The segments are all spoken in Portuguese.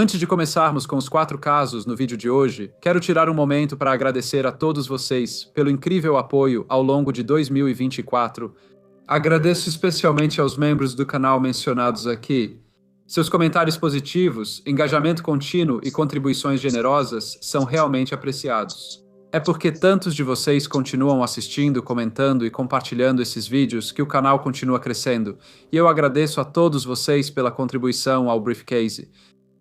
Antes de começarmos com os 4 casos no vídeo de hoje, quero tirar um momento para agradecer a todos vocês pelo incrível apoio ao longo de 2024. Agradeço especialmente aos membros do canal mencionados aqui. Seus comentários positivos, engajamento contínuo e contribuições generosas são realmente apreciados. É porque tantos de vocês continuam assistindo, comentando e compartilhando esses vídeos que o canal continua crescendo, e eu agradeço a todos vocês pela contribuição ao Briefcase.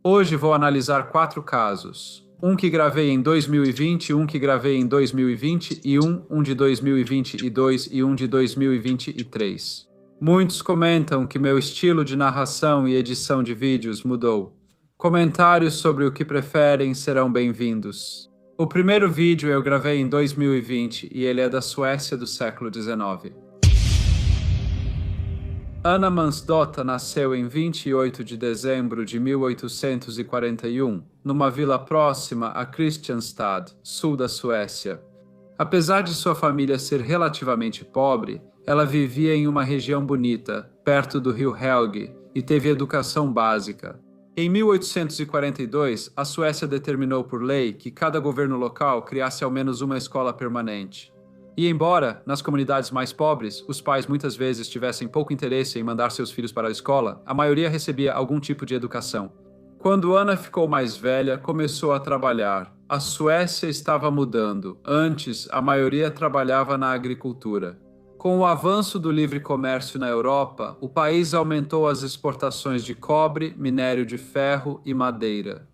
Hoje vou analisar 4 casos. Um que gravei em 2020, um que gravei em 2020 e um de 2022 e um de 2023. Muitos comentam que meu estilo de narração e edição de vídeos mudou. Comentários sobre o que preferem serão bem-vindos. O primeiro vídeo eu gravei em 2020 e ele é da Suécia do século XIX. Anna Mansdotter nasceu em 28 de dezembro de 1841, numa vila próxima a Kristianstad, sul da Suécia. Apesar de sua família ser relativamente pobre, ela vivia em uma região bonita, perto do rio Helge, e teve educação básica. Em 1842, a Suécia determinou por lei que cada governo local criasse ao menos uma escola permanente. E embora, nas comunidades mais pobres, os pais muitas vezes tivessem pouco interesse em mandar seus filhos para a escola, a maioria recebia algum tipo de educação. Quando Anna ficou mais velha, começou a trabalhar. A Suécia estava mudando. Antes, a maioria trabalhava na agricultura. Com o avanço do livre comércio na Europa, o país aumentou as exportações de cobre, minério de ferro e madeira.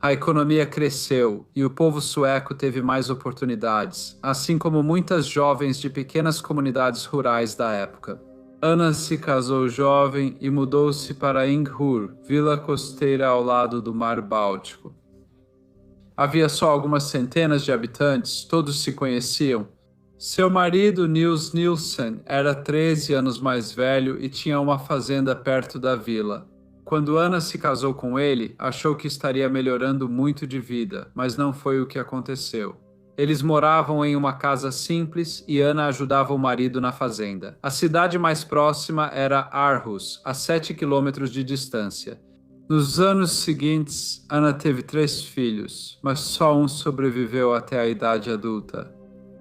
A economia cresceu e o povo sueco teve mais oportunidades, assim como muitas jovens de pequenas comunidades rurais da época. Anna se casou jovem e mudou-se para Inghur, vila costeira ao lado do Mar Báltico. Havia só algumas centenas de habitantes, todos se conheciam. Seu marido, Nils Nilsen, era 13 anos mais velho e tinha uma fazenda perto da vila. Quando Anna se casou com ele, achou que estaria melhorando muito de vida, mas não foi o que aconteceu. Eles moravam em uma casa simples e Anna ajudava o marido na fazenda. A cidade mais próxima era Aarhus, a 7 quilômetros de distância. Nos anos seguintes, Anna teve 3 filhos, mas só um sobreviveu até a idade adulta.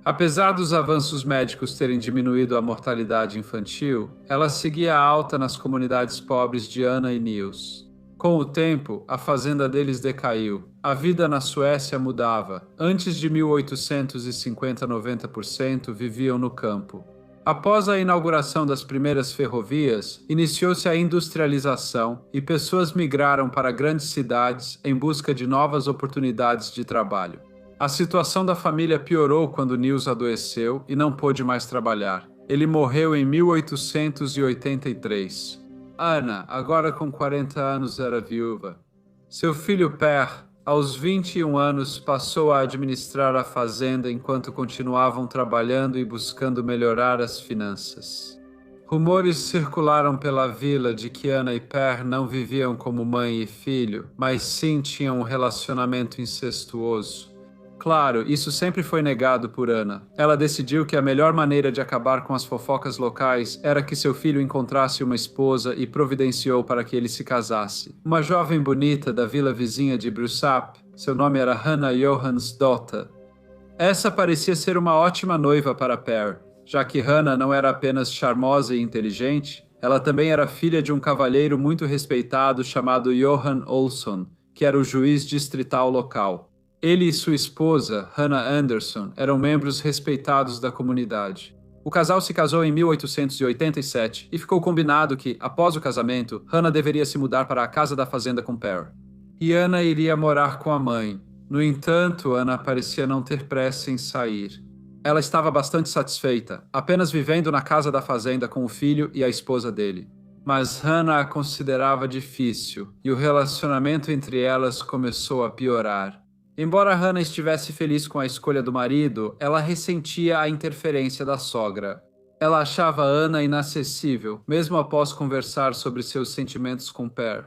Apesar dos avanços médicos terem diminuído a mortalidade infantil, ela seguia alta nas comunidades pobres de Anna e Nils. Com o tempo, a fazenda deles decaiu. A vida na Suécia mudava. Antes de 1850, 90% viviam no campo. Após a inauguração das primeiras ferrovias, iniciou-se a industrialização e pessoas migraram para grandes cidades em busca de novas oportunidades de trabalho. A situação da família piorou quando Nils adoeceu e não pôde mais trabalhar. Ele morreu em 1883. Anna, agora com 40 anos, era viúva. Seu filho Per, aos 21 anos, passou a administrar a fazenda enquanto continuavam trabalhando e buscando melhorar as finanças. Rumores circularam pela vila de que Anna e Per não viviam como mãe e filho, mas sim tinham um relacionamento incestuoso. Claro, isso sempre foi negado por Anna. Ela decidiu que a melhor maneira de acabar com as fofocas locais era que seu filho encontrasse uma esposa e providenciou para que ele se casasse. Uma jovem bonita da vila vizinha de Brusap, seu nome era Hanna Johansdotter. Essa parecia ser uma ótima noiva para Per, já que Hanna não era apenas charmosa e inteligente, ela também era filha de um cavalheiro muito respeitado chamado Johan Olsson, que era o juiz distrital local. Ele e sua esposa, Hanna Andersson, eram membros respeitados da comunidade. O casal se casou em 1887 e ficou combinado que, após o casamento, Hanna deveria se mudar para a casa da fazenda com Per. E Anna iria morar com a mãe. No entanto, Anna parecia não ter pressa em sair. Ela estava bastante satisfeita, apenas vivendo na casa da fazenda com o filho e a esposa dele. Mas Hanna a considerava difícil e o relacionamento entre elas começou a piorar. Embora Hanna estivesse feliz com a escolha do marido, ela ressentia a interferência da sogra. Ela achava Anna inacessível, mesmo após conversar sobre seus sentimentos com Per.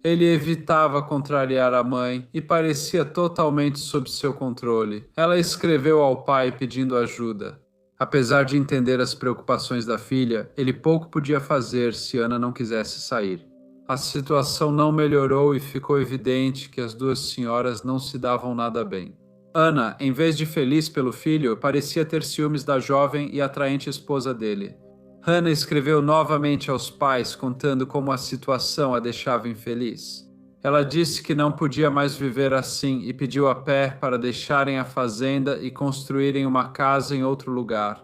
Ele evitava contrariar a mãe e parecia totalmente sob seu controle. Ela escreveu ao pai pedindo ajuda. Apesar de entender as preocupações da filha, ele pouco podia fazer se Anna não quisesse sair. A situação não melhorou e ficou evidente que as duas senhoras não se davam nada bem. Ana, em vez de feliz pelo filho, parecia ter ciúmes da jovem e atraente esposa dele. Hannah escreveu novamente aos pais contando como a situação a deixava infeliz. Ela disse que não podia mais viver assim e pediu a Per para deixarem a fazenda e construírem uma casa em outro lugar.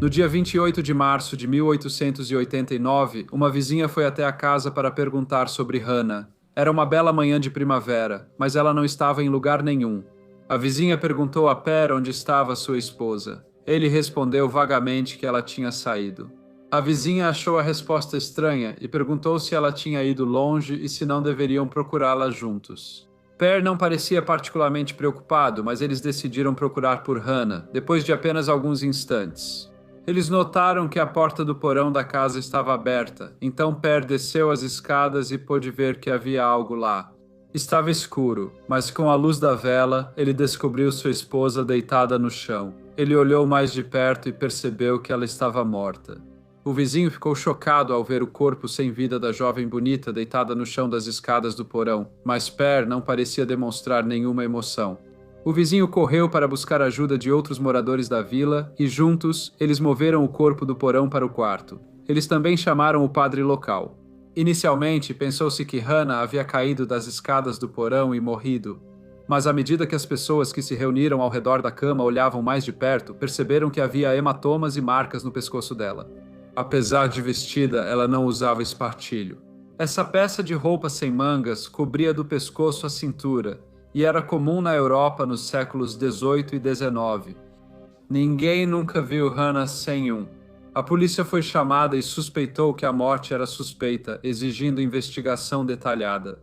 No dia 28 de março de 1889, uma vizinha foi até a casa para perguntar sobre Hannah. Era uma bela manhã de primavera, mas ela não estava em lugar nenhum. A vizinha perguntou a Per onde estava sua esposa. Ele respondeu vagamente que ela tinha saído. A vizinha achou a resposta estranha e perguntou se ela tinha ido longe e se não deveriam procurá-la juntos. Per não parecia particularmente preocupado, mas eles decidiram procurar por Hannah, depois de apenas alguns instantes. Eles notaram que a porta do porão da casa estava aberta, então Per desceu as escadas e pôde ver que havia algo lá. Estava escuro, mas com a luz da vela, ele descobriu sua esposa deitada no chão. Ele olhou mais de perto e percebeu que ela estava morta. O vizinho ficou chocado ao ver o corpo sem vida da jovem bonita deitada no chão das escadas do porão, mas Per não parecia demonstrar nenhuma emoção. O vizinho correu para buscar ajuda de outros moradores da vila e, juntos, eles moveram o corpo do porão para o quarto. Eles também chamaram o padre local. Inicialmente, pensou-se que Hannah havia caído das escadas do porão e morrido. Mas à medida que as pessoas que se reuniram ao redor da cama olhavam mais de perto, perceberam que havia hematomas e marcas no pescoço dela. Apesar de vestida, ela não usava espartilho. Essa peça de roupa sem mangas cobria do pescoço à cintura, e era comum na Europa nos séculos XVIII e XIX. Ninguém nunca viu Hannah sem um. A polícia foi chamada e suspeitou que a morte era suspeita, exigindo investigação detalhada.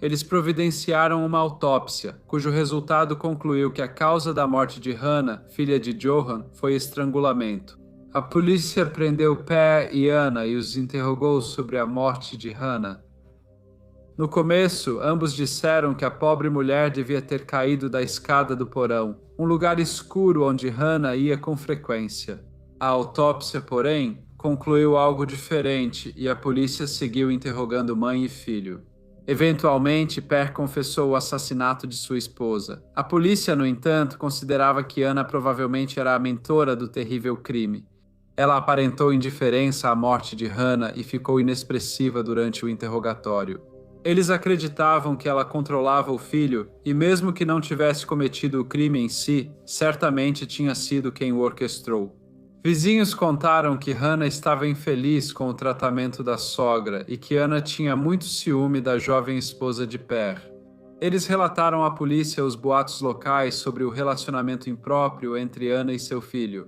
Eles providenciaram uma autópsia, cujo resultado concluiu que a causa da morte de Hannah, filha de Johann, foi estrangulamento. A polícia prendeu Per e Anna e os interrogou sobre a morte de Hannah. No começo, ambos disseram que a pobre mulher devia ter caído da escada do porão, um lugar escuro onde Hannah ia com frequência. A autópsia, porém, concluiu algo diferente e a polícia seguiu interrogando mãe e filho. Eventualmente, Per confessou o assassinato de sua esposa. A polícia, no entanto, considerava que Anna provavelmente era a mentora do terrível crime. Ela aparentou indiferença à morte de Hannah e ficou inexpressiva durante o interrogatório. Eles acreditavam que ela controlava o filho e, mesmo que não tivesse cometido o crime em si, certamente tinha sido quem o orquestrou. Vizinhos contaram que Hannah estava infeliz com o tratamento da sogra e que Anna tinha muito ciúme da jovem esposa de Per. Eles relataram à polícia os boatos locais sobre o relacionamento impróprio entre Anna e seu filho.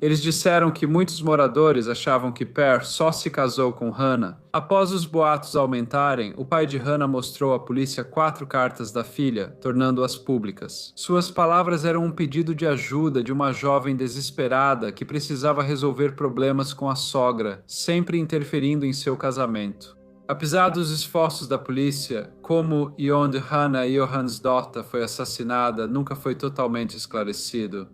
Eles disseram que muitos moradores achavam que Per só se casou com Hannah. Após os boatos aumentarem, o pai de Hannah mostrou à polícia 4 cartas da filha, tornando-as públicas. Suas palavras eram um pedido de ajuda de uma jovem desesperada que precisava resolver problemas com a sogra, sempre interferindo em seu casamento. Apesar dos esforços da polícia, como e onde Hannah Johansdotter foi assassinada nunca foi totalmente esclarecido.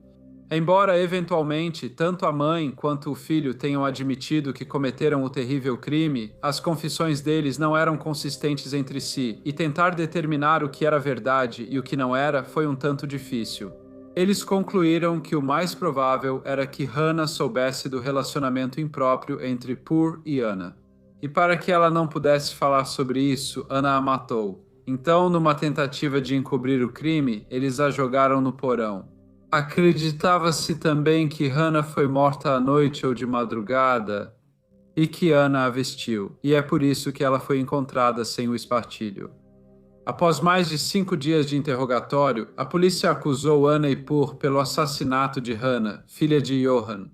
Embora, eventualmente, tanto a mãe quanto o filho tenham admitido que cometeram o terrível crime, as confissões deles não eram consistentes entre si, e tentar determinar o que era verdade e o que não era foi um tanto difícil. Eles concluíram que o mais provável era que Hannah soubesse do relacionamento impróprio entre Pur e Anna. E para que ela não pudesse falar sobre isso, Anna a matou. Então, numa tentativa de encobrir o crime, eles a jogaram no porão. Acreditava-se também que Hannah foi morta à noite ou de madrugada e que Anna a vestiu, e é por isso que ela foi encontrada sem o espartilho. Após mais de 5 dias de interrogatório, a polícia acusou Anna e Pur pelo assassinato de Hannah, filha de Johann.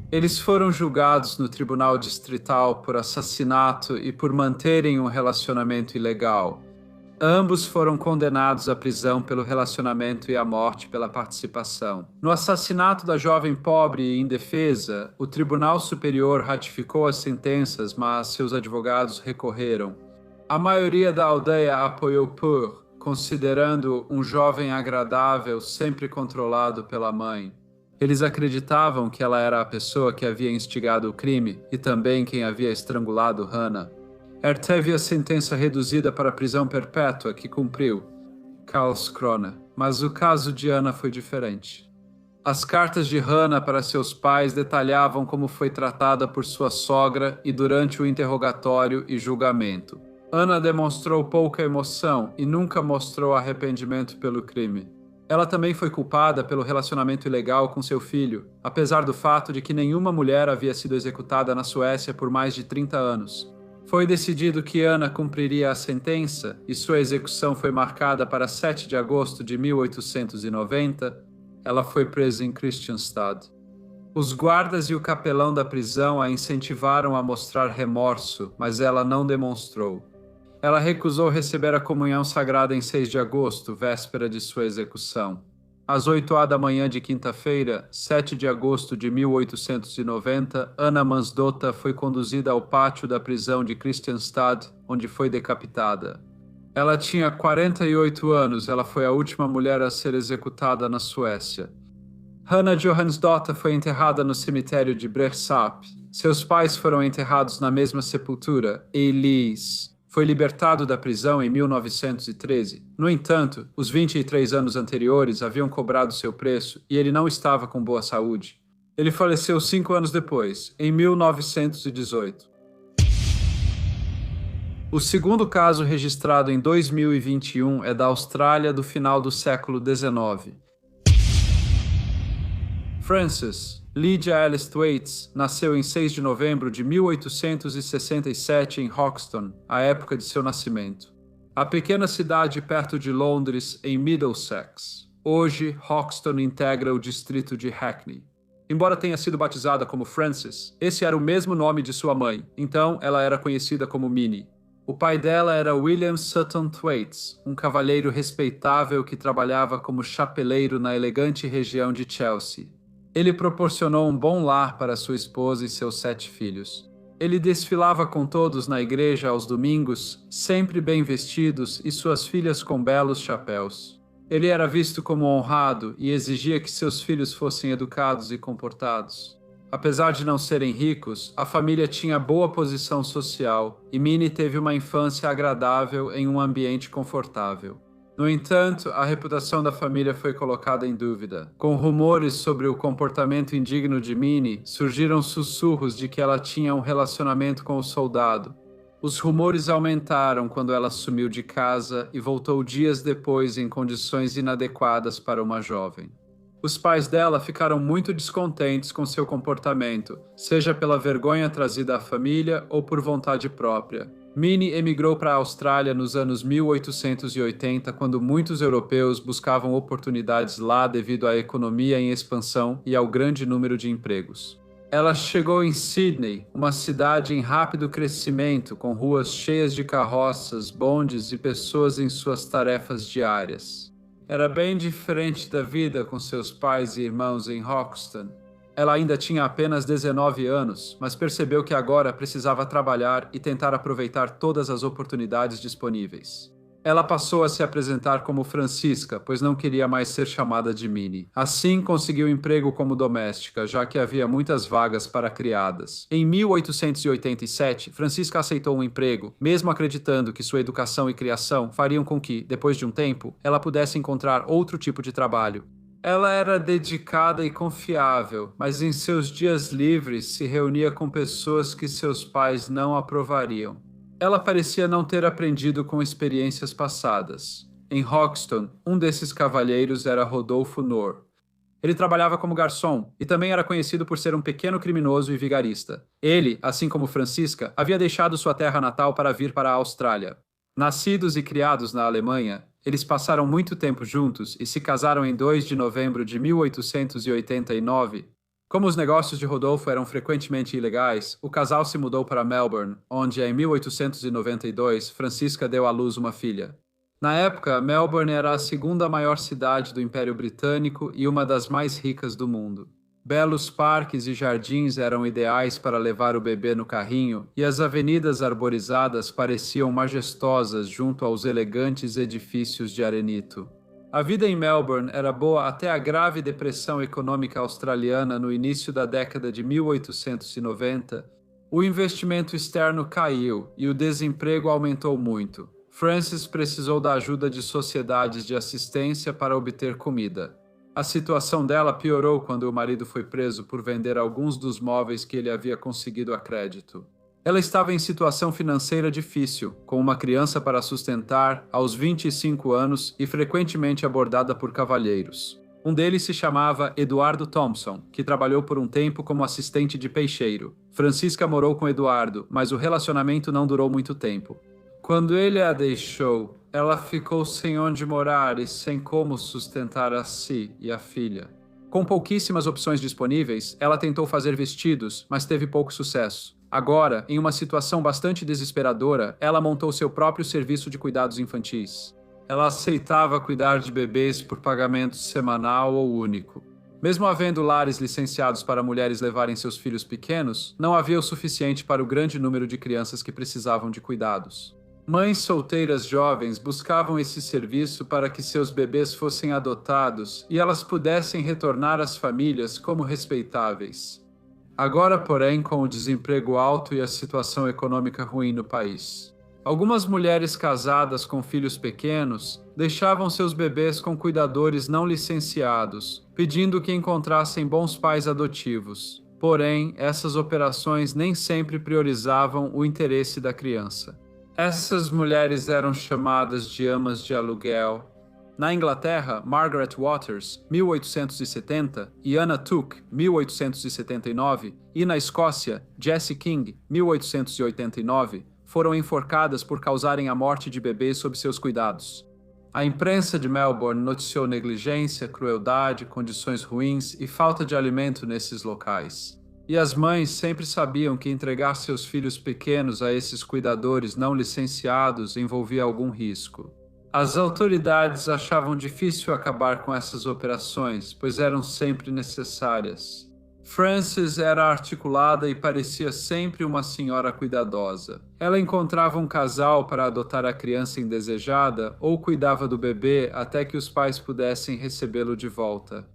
Eles foram julgados no tribunal distrital por assassinato e por manterem um relacionamento ilegal. Ambos foram condenados à prisão pelo relacionamento e à morte pela participação. No assassinato da jovem pobre e indefesa, o Tribunal Superior ratificou as sentenças, mas seus advogados recorreram. A maioria da aldeia apoiou Pur, considerando um jovem agradável sempre controlado pela mãe. Eles acreditavam que ela era a pessoa que havia instigado o crime e também quem havia estrangulado Hannah. Teve a sentença reduzida para prisão perpétua que cumpriu, Karlskrona, mas o caso de Anna foi diferente. As cartas de Hannah para seus pais detalhavam como foi tratada por sua sogra e durante o interrogatório e julgamento. Anna demonstrou pouca emoção e nunca mostrou arrependimento pelo crime. Ela também foi culpada pelo relacionamento ilegal com seu filho, apesar do fato de que nenhuma mulher havia sido executada na Suécia por mais de 30 anos. Foi decidido que Anna cumpriria a sentença e sua execução foi marcada para 7 de agosto de 1890. Ela foi presa em Kristianstad. Os guardas e o capelão da prisão a incentivaram a mostrar remorso, mas ela não demonstrou. Ela recusou receber a comunhão sagrada em 6 de agosto, véspera de sua execução. Às 8h da manhã de quinta-feira, 7 de agosto de 1890, Anna Mansdotter foi conduzida ao pátio da prisão de Kristianstad, onde foi decapitada. Ela tinha 48 anos, ela foi a última mulher a ser executada na Suécia. Hannah Johansdotter foi enterrada no cemitério de Brevsap. Seus pais foram enterrados na mesma sepultura, Elise. Foi libertado da prisão em 1913. No entanto, os 23 anos anteriores haviam cobrado seu preço e ele não estava com boa saúde. Ele faleceu 5 anos depois, em 1918. O segundo caso registrado em 2021 é da Austrália do final do século XIX. Frances Lydia Alice Thwaites nasceu em 6 de novembro de 1867 em Hoxton, a época de seu nascimento. A pequena cidade perto de Londres, em Middlesex. Hoje, Hoxton integra o distrito de Hackney. Embora tenha sido batizada como Frances, esse era o mesmo nome de sua mãe, então ela era conhecida como Minnie. O pai dela era William Sutton Thwaites, um cavalheiro respeitável que trabalhava como chapeleiro na elegante região de Chelsea. Ele proporcionou um bom lar para sua esposa e seus 7 filhos. Ele desfilava com todos na igreja aos domingos, sempre bem vestidos e suas filhas com belos chapéus. Ele era visto como honrado e exigia que seus filhos fossem educados e comportados. Apesar de não serem ricos, a família tinha boa posição social e Minnie teve uma infância agradável em um ambiente confortável. No entanto, a reputação da família foi colocada em dúvida. Com rumores sobre o comportamento indigno de Minnie, surgiram sussurros de que ela tinha um relacionamento com o soldado. Os rumores aumentaram quando ela sumiu de casa e voltou dias depois em condições inadequadas para uma jovem. Os pais dela ficaram muito descontentes com seu comportamento, seja pela vergonha trazida à família ou por vontade própria. Minnie emigrou para a Austrália nos anos 1880, quando muitos europeus buscavam oportunidades lá devido à economia em expansão e ao grande número de empregos. Ela chegou em Sydney, uma cidade em rápido crescimento, com ruas cheias de carroças, bondes e pessoas em suas tarefas diárias. Era bem diferente da vida com seus pais e irmãos em Hoxton. Ela ainda tinha apenas 19 anos, mas percebeu que agora precisava trabalhar e tentar aproveitar todas as oportunidades disponíveis. Ela passou a se apresentar como Francisca, pois não queria mais ser chamada de Minnie. Assim, conseguiu emprego como doméstica, já que havia muitas vagas para criadas. Em 1887, Francisca aceitou um emprego, mesmo acreditando que sua educação e criação fariam com que, depois de um tempo, ela pudesse encontrar outro tipo de trabalho. Ela era dedicada e confiável, mas em seus dias livres se reunia com pessoas que seus pais não aprovariam. Ela parecia não ter aprendido com experiências passadas. Em Hoxton, um desses cavalheiros era Rodolfo Knorr. Ele trabalhava como garçom e também era conhecido por ser um pequeno criminoso e vigarista. Ele, assim como Francisca, havia deixado sua terra natal para vir para a Austrália. Nascidos e criados na Alemanha, eles passaram muito tempo juntos e se casaram em 2 de novembro de 1889. Como os negócios de Rodolfo eram frequentemente ilegais, o casal se mudou para Melbourne, onde, em 1892, Francisca deu à luz uma filha. Na época, Melbourne era a segunda maior cidade do Império Britânico e uma das mais ricas do mundo. Belos parques e jardins eram ideais para levar o bebê no carrinho, e as avenidas arborizadas pareciam majestosas junto aos elegantes edifícios de arenito. A vida em Melbourne era boa até a grave depressão econômica australiana no início da década de 1890. O investimento externo caiu e o desemprego aumentou muito. Frances precisou da ajuda de sociedades de assistência para obter comida. A situação dela piorou quando o marido foi preso por vender alguns dos móveis que ele havia conseguido a crédito. Ela estava em situação financeira difícil, com uma criança para sustentar aos 25 anos e frequentemente abordada por cavalheiros. Um deles se chamava Eduardo Thompson, que trabalhou por um tempo como assistente de peixeiro. Francisca morou com Eduardo, mas o relacionamento não durou muito tempo. Quando ele a deixou, ela ficou sem onde morar e sem como sustentar a si e a filha. Com pouquíssimas opções disponíveis, ela tentou fazer vestidos, mas teve pouco sucesso. Agora, em uma situação bastante desesperadora, ela montou seu próprio serviço de cuidados infantis. Ela aceitava cuidar de bebês por pagamento semanal ou único. Mesmo havendo lares licenciados para mulheres levarem seus filhos pequenos, não havia o suficiente para o grande número de crianças que precisavam de cuidados. Mães solteiras jovens buscavam esse serviço para que seus bebês fossem adotados e elas pudessem retornar às famílias como respeitáveis. Agora, porém, com o desemprego alto e a situação econômica ruim no país, algumas mulheres casadas com filhos pequenos deixavam seus bebês com cuidadores não licenciados, pedindo que encontrassem bons pais adotivos. Porém, essas operações nem sempre priorizavam o interesse da criança. Essas mulheres eram chamadas de amas de aluguel. Na Inglaterra, Margaret Waters, 1870, e Anna Tuke, 1879, e na Escócia, Jessie King, 1889, foram enforcadas por causarem a morte de bebês sob seus cuidados. A imprensa de Melbourne noticiou negligência, crueldade, condições ruins e falta de alimento nesses locais. E as mães sempre sabiam que entregar seus filhos pequenos a esses cuidadores não licenciados envolvia algum risco. As autoridades achavam difícil acabar com essas operações, pois eram sempre necessárias. Frances era articulada e parecia sempre uma senhora cuidadosa. Ela encontrava um casal para adotar a criança indesejada ou cuidava do bebê até que os pais pudessem recebê-lo de volta.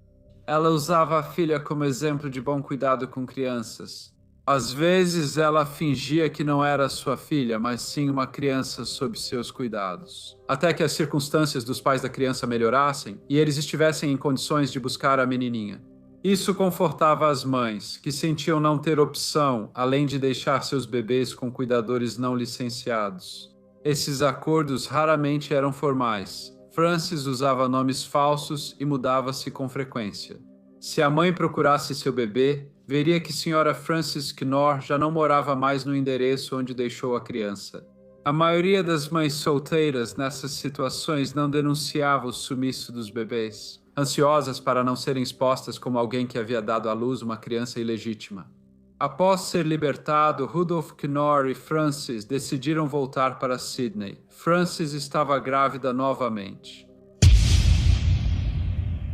Ela usava a filha como exemplo de bom cuidado com crianças. Às vezes, ela fingia que não era sua filha, mas sim uma criança sob seus cuidados. Até que as circunstâncias dos pais da criança melhorassem e eles estivessem em condições de buscar a menininha. Isso confortava as mães, que sentiam não ter opção, além de deixar seus bebês com cuidadores não licenciados. Esses acordos raramente eram formais. Frances usava nomes falsos e mudava-se com frequência. Se a mãe procurasse seu bebê, veria que Sra. Frances Knorr já não morava mais no endereço onde deixou a criança. A maioria das mães solteiras nessas situações não denunciava o sumiço dos bebês, ansiosas para não serem expostas como alguém que havia dado à luz uma criança ilegítima. Após ser libertado, Rudolph Knorr e Frances decidiram voltar para Sydney. Frances estava grávida novamente.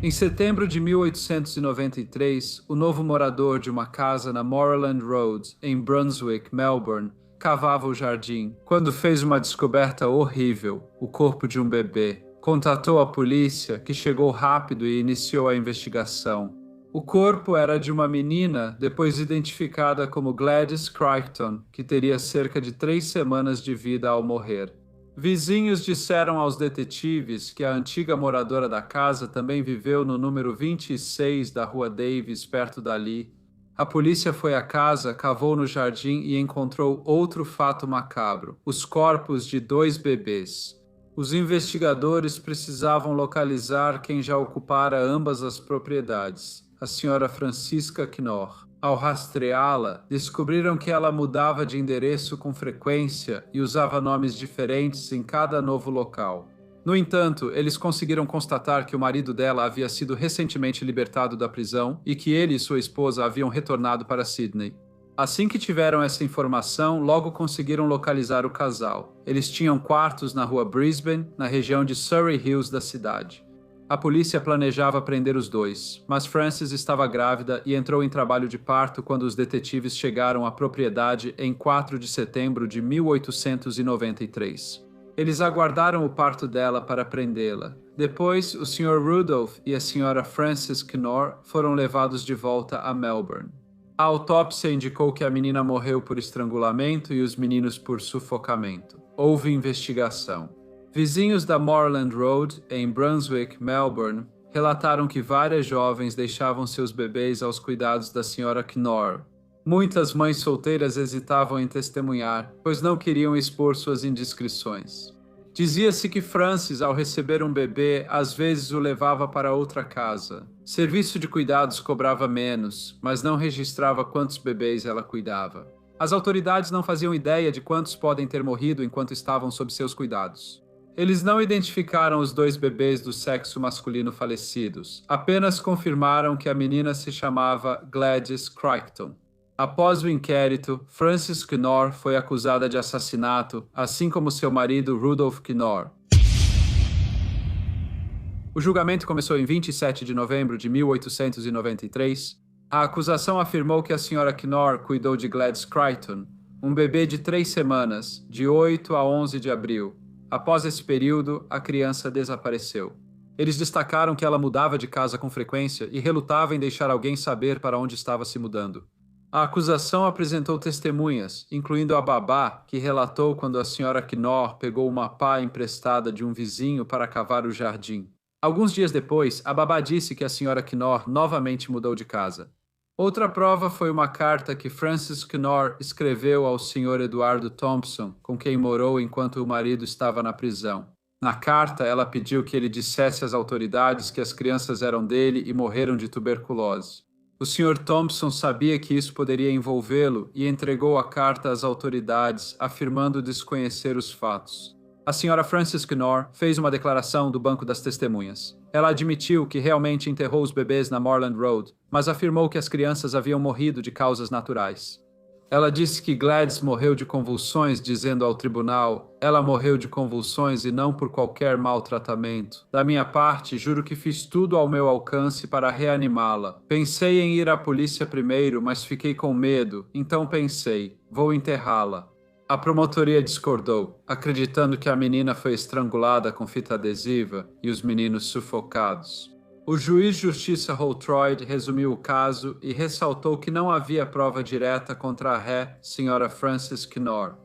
Em setembro de 1893, o novo morador de uma casa na Moreland Road, em Brunswick, Melbourne, cavava o jardim, quando fez uma descoberta horrível: o corpo de um bebê. Contatou a polícia, que chegou rápido e iniciou a investigação. O corpo era de uma menina, depois identificada como Gladys Crichton, que teria cerca de 3 semanas de vida ao morrer. Vizinhos disseram aos detetives que a antiga moradora da casa também viveu no número 26 da Rua Davis, perto dali. A polícia foi à casa, cavou no jardim e encontrou outro fato macabro: os corpos de 2 bebês. Os investigadores precisavam localizar quem já ocupara ambas as propriedades, a Sra. Francisca Knorr. Ao rastreá-la, descobriram que ela mudava de endereço com frequência e usava nomes diferentes em cada novo local. No entanto, eles conseguiram constatar que o marido dela havia sido recentemente libertado da prisão e que ele e sua esposa haviam retornado para Sydney. Assim que tiveram essa informação, logo conseguiram localizar o casal. Eles tinham quartos na rua Brisbane, na região de Surrey Hills da cidade. A polícia planejava prender os dois, mas Frances estava grávida e entrou em trabalho de parto quando os detetives chegaram à propriedade em 4 de setembro de 1893. Eles aguardaram o parto dela para prendê-la. Depois, o Sr. Rudolph e a Sra. Frances Knorr foram levados de volta a Melbourne. A autópsia indicou que a menina morreu por estrangulamento e os meninos por sufocamento. Houve investigação. Vizinhos da Moreland Road, em Brunswick, Melbourne, relataram que várias jovens deixavam seus bebês aos cuidados da Sra. Knorr. Muitas mães solteiras hesitavam em testemunhar, pois não queriam expor suas indiscrições. Dizia-se que Frances, ao receber um bebê, às vezes o levava para outra casa. Serviço de cuidados cobrava menos, mas não registrava quantos bebês ela cuidava. As autoridades não faziam ideia de quantos podem ter morrido enquanto estavam sob seus cuidados. Eles não identificaram os 2 bebês do sexo masculino falecidos, apenas confirmaram que a menina se chamava Gladys Crichton. Após o inquérito, Frances Knorr foi acusada de assassinato, assim como seu marido Rudolph Knorr. O julgamento começou em 27 de novembro de 1893. A acusação afirmou que a Sra. Knorr cuidou de Gladys Crichton, um bebê de 3 semanas, de 8 a 11 de abril. Após esse período, a criança desapareceu. Eles destacaram que ela mudava de casa com frequência e relutava em deixar alguém saber para onde estava se mudando. A acusação apresentou testemunhas, incluindo a babá, que relatou quando a Sra. Knorr pegou uma pá emprestada de um vizinho para cavar o jardim. Alguns dias depois, a babá disse que a Sra. Knorr novamente mudou de casa. Outra prova foi uma carta que Frances Knorr escreveu ao Sr. Eduardo Thompson, com quem morou enquanto o marido estava na prisão. Na carta, ela pediu que ele dissesse às autoridades que as crianças eram dele e morreram de tuberculose. O Sr. Thompson sabia que isso poderia envolvê-lo e entregou a carta às autoridades, afirmando desconhecer os fatos. A Sra. Frances Knorr fez uma declaração do banco das testemunhas. Ela admitiu que realmente enterrou os bebês na Moreland Road, mas afirmou que as crianças haviam morrido de causas naturais. Ela disse que Gladys morreu de convulsões, dizendo ao tribunal: "Ela morreu de convulsões e não por qualquer maltratamento. Da minha parte, juro que fiz tudo ao meu alcance para reanimá-la. Pensei em ir à polícia primeiro, mas fiquei com medo, então pensei, vou enterrá-la." A promotoria discordou, acreditando que a menina foi estrangulada com fita adesiva e os meninos sufocados. O juiz de justiça Holtroyd resumiu o caso e ressaltou que não havia prova direta contra a ré Sra. Frances Knorr.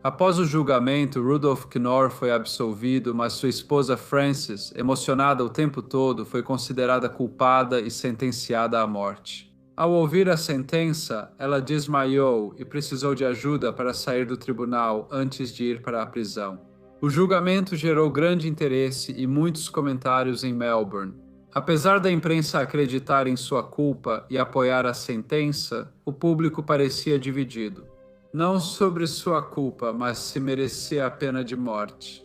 Após o julgamento, Rudolph Knorr foi absolvido, mas sua esposa Frances, emocionada o tempo todo, foi considerada culpada e sentenciada à morte. Ao ouvir a sentença, ela desmaiou e precisou de ajuda para sair do tribunal antes de ir para a prisão. O julgamento gerou grande interesse e muitos comentários em Melbourne. Apesar da imprensa acreditar em sua culpa e apoiar a sentença, o público parecia dividido. Não sobre sua culpa, mas se merecia a pena de morte.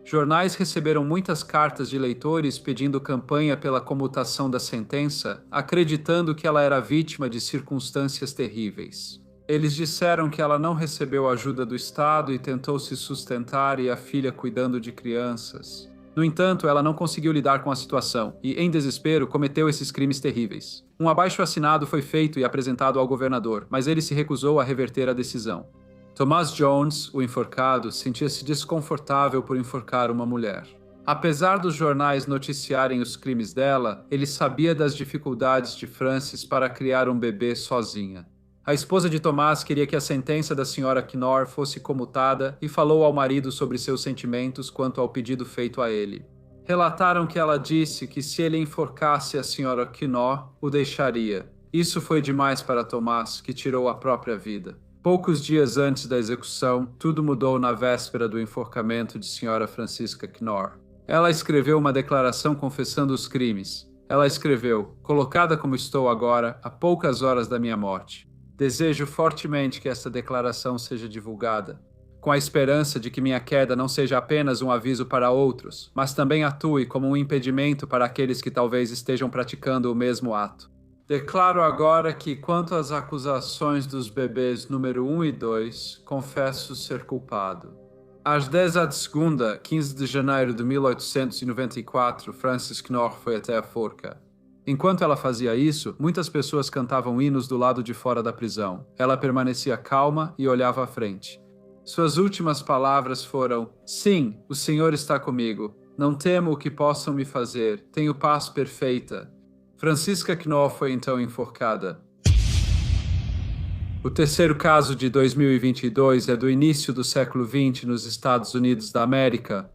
Jornais receberam muitas cartas de leitores pedindo campanha pela comutação da sentença, acreditando que ela era vítima de circunstâncias terríveis. Eles disseram que ela não recebeu ajuda do Estado e tentou se sustentar e a filha cuidando de crianças. No entanto, ela não conseguiu lidar com a situação e, em desespero, cometeu esses crimes terríveis. Um abaixo-assinado foi feito e apresentado ao governador, mas ele se recusou a reverter a decisão. Thomas Jones, o enforcado, sentia-se desconfortável por enforcar uma mulher. Apesar dos jornais noticiarem os crimes dela, ele sabia das dificuldades de Frances para criar um bebê sozinha. A esposa de Thomas queria que a sentença da Sra. Knorr fosse comutada e falou ao marido sobre seus sentimentos quanto ao pedido feito a ele. Relataram que ela disse que se ele enforcasse a Sra. Knorr, o deixaria. Isso foi demais para Thomas, que tirou a própria vida. Poucos dias antes da execução, tudo mudou na véspera do enforcamento de Sra. Francisca Knorr. Ela escreveu uma declaração confessando os crimes. Ela escreveu: "Colocada como estou agora, a poucas horas da minha morte. Desejo fortemente que esta declaração seja divulgada, com a esperança de que minha queda não seja apenas um aviso para outros, mas também atue como um impedimento para aqueles que talvez estejam praticando o mesmo ato. Declaro agora que, quanto às acusações dos bebês número 1 e 2, confesso ser culpado." Às 10h, 15 de janeiro de 1894, Frances Knorr foi até a forca. Enquanto ela fazia isso, muitas pessoas cantavam hinos do lado de fora da prisão. Ela permanecia calma e olhava à frente. Suas últimas palavras foram: "Sim, o Senhor está comigo. Não temo o que possam me fazer, tenho paz perfeita. Franziska Knoll foi então enforcada. O terceiro caso de 2022 é do início do século XX nos Estados Unidos da América.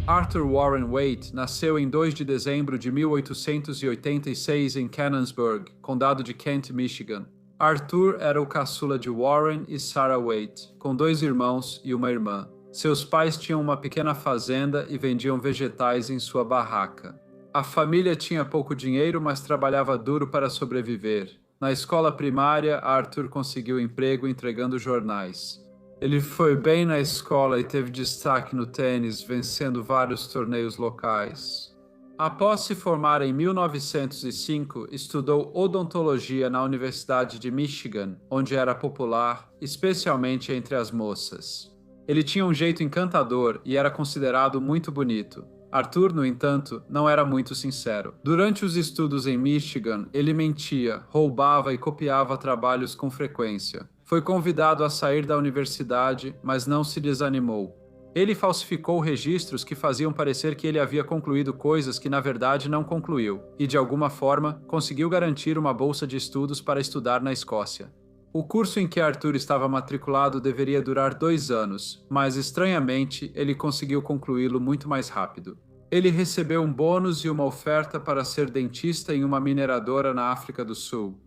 Arthur Warren Waite nasceu em 2 de dezembro de 1886 em Canonsburg, condado de Kent, Michigan. Arthur era o caçula de Warren e Sarah Waite, com 2 irmãos e uma irmã. Seus pais tinham uma pequena fazenda e vendiam vegetais em sua barraca. A família tinha pouco dinheiro, mas trabalhava duro para sobreviver. Na escola primária, Arthur conseguiu emprego entregando jornais. Ele foi bem na escola e teve destaque no tênis, vencendo vários torneios locais. Após se formar em 1905, estudou odontologia na Universidade de Michigan, onde era popular, especialmente entre as moças. Ele tinha um jeito encantador e era considerado muito bonito. Arthur, no entanto, não era muito sincero. Durante os estudos em Michigan, ele mentia, roubava e copiava trabalhos com frequência. Foi convidado a sair da universidade, mas não se desanimou. Ele falsificou registros que faziam parecer que ele havia concluído coisas que na verdade não concluiu, e de alguma forma conseguiu garantir uma bolsa de estudos para estudar na Escócia. O curso em que Arthur estava matriculado deveria durar 2 anos, mas estranhamente ele conseguiu concluí-lo muito mais rápido. Ele recebeu um bônus e uma oferta para ser dentista em uma mineradora na África do Sul.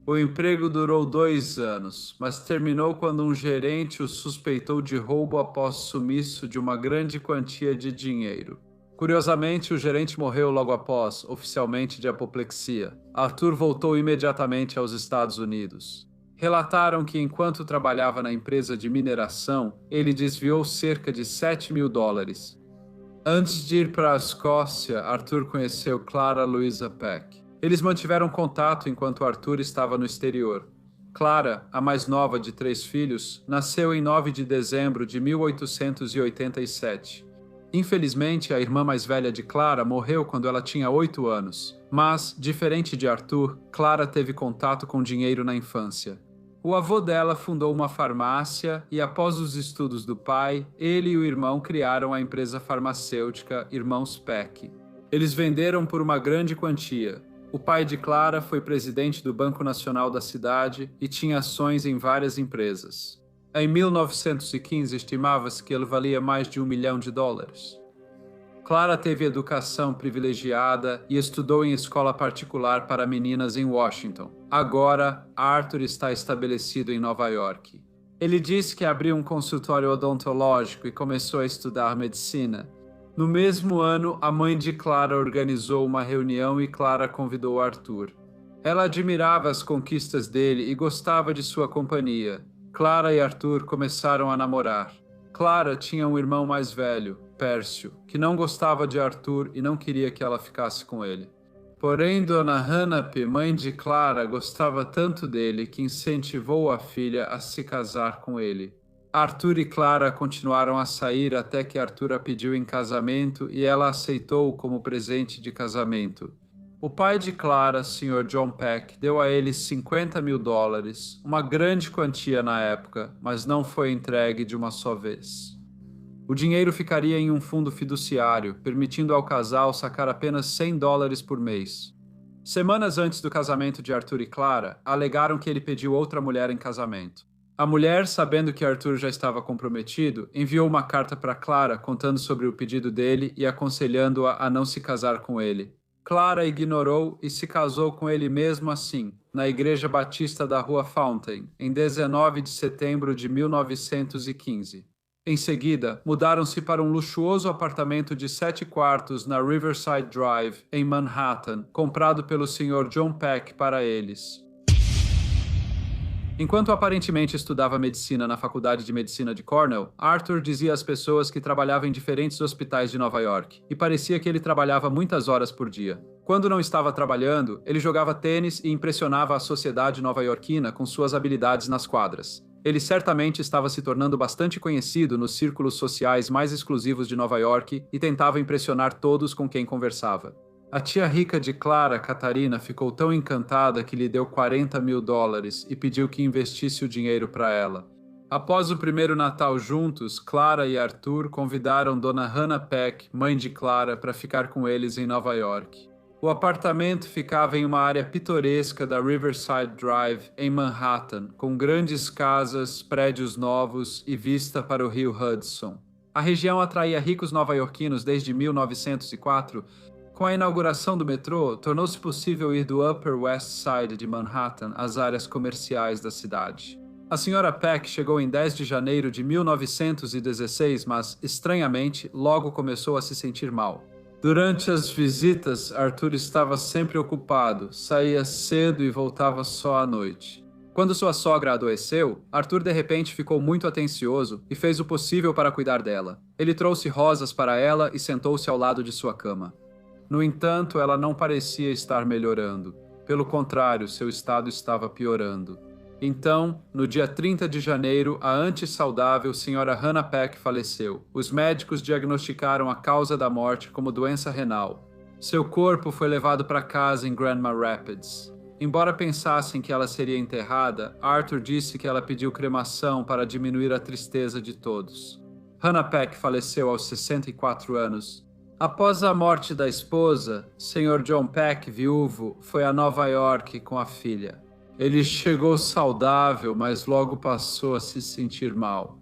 O emprego durou 2 anos, mas terminou quando um gerente o suspeitou de roubo após sumiço de uma grande quantia de dinheiro. Curiosamente, o gerente morreu logo após, oficialmente de apoplexia. Arthur voltou imediatamente aos Estados Unidos. Relataram que enquanto trabalhava na empresa de mineração, ele desviou cerca de $7.000. Antes de ir para a Escócia, Arthur conheceu Clara Louisa Peck. Eles mantiveram contato enquanto Arthur estava no exterior. Clara, a mais nova de 3 filhos, nasceu em 9 de dezembro de 1887. Infelizmente, a irmã mais velha de Clara morreu quando ela tinha 8 anos. Mas, diferente de Arthur, Clara teve contato com dinheiro na infância. O avô dela fundou uma farmácia e, após os estudos do pai, ele e o irmão criaram a empresa farmacêutica Irmãos Peck. Eles venderam por uma grande quantia. O pai de Clara foi presidente do Banco Nacional da cidade e tinha ações em várias empresas. Em 1915, estimava-se que ele valia mais de $1 milhão. Clara teve educação privilegiada e estudou em escola particular para meninas em Washington. Agora, Arthur está estabelecido em Nova York. Ele disse que abriu um consultório odontológico e começou a estudar medicina. No mesmo ano, a mãe de Clara organizou uma reunião e Clara convidou Arthur. Ela admirava as conquistas dele e gostava de sua companhia. Clara e Arthur começaram a namorar. Clara tinha um irmão mais velho, Pércio, que não gostava de Arthur e não queria que ela ficasse com ele. Porém, Dona Hannah, mãe de Clara, gostava tanto dele que incentivou a filha a se casar com ele. Arthur e Clara continuaram a sair até que Arthur a pediu em casamento e ela aceitou como presente de casamento. O pai de Clara, Sr. John Peck, deu a eles $50.000, uma grande quantia na época, mas não foi entregue de uma só vez. O dinheiro ficaria em um fundo fiduciário, permitindo ao casal sacar apenas $100 por mês. Semanas antes do casamento de Arthur e Clara, alegaram que ele pediu outra mulher em casamento. A mulher, sabendo que Arthur já estava comprometido, enviou uma carta para Clara contando sobre o pedido dele e aconselhando-a a não se casar com ele. Clara ignorou e se casou com ele mesmo assim, na Igreja Batista da Rua Fountain, em 19 de setembro de 1915. Em seguida, mudaram-se para um luxuoso apartamento de 7 quartos na Riverside Drive, em Manhattan, comprado pelo Sr. John Peck para eles. Enquanto aparentemente estudava medicina na Faculdade de Medicina de Cornell, Arthur dizia às pessoas que trabalhava em diferentes hospitais de Nova York, e parecia que ele trabalhava muitas horas por dia. Quando não estava trabalhando, ele jogava tênis e impressionava a sociedade nova-iorquina com suas habilidades nas quadras. Ele certamente estava se tornando bastante conhecido nos círculos sociais mais exclusivos de Nova York e tentava impressionar todos com quem conversava. A tia rica de Clara, Catarina, ficou tão encantada que lhe deu $40.000 e pediu que investisse o dinheiro para ela. Após o primeiro Natal juntos, Clara e Arthur convidaram Dona Hannah Peck, mãe de Clara, para ficar com eles em Nova York. O apartamento ficava em uma área pitoresca da Riverside Drive, em Manhattan, com grandes casas, prédios novos e vista para o rio Hudson. A região atraía ricos nova-iorquinos desde 1904. Com a inauguração do metrô, tornou-se possível ir do Upper West Side de Manhattan às áreas comerciais da cidade. A Sra. Peck chegou em 10 de janeiro de 1916, mas, estranhamente, logo começou a se sentir mal. Durante as visitas, Arthur estava sempre ocupado, saía cedo e voltava só à noite. Quando sua sogra adoeceu, Arthur de repente ficou muito atencioso e fez o possível para cuidar dela. Ele trouxe rosas para ela e sentou-se ao lado de sua cama. No entanto, ela não parecia estar melhorando. Pelo contrário, seu estado estava piorando. Então, no dia 30 de janeiro, a antissaudável Sra. Hannah Peck faleceu. Os médicos diagnosticaram a causa da morte como doença renal. Seu corpo foi levado para casa em Grand Rapids. Embora pensassem que ela seria enterrada, Arthur disse que ela pediu cremação para diminuir a tristeza de todos. Hannah Peck faleceu aos 64 anos. Após a morte da esposa, Sr. John Peck, viúvo, foi a Nova York com a filha. Ele chegou saudável, mas logo passou a se sentir mal.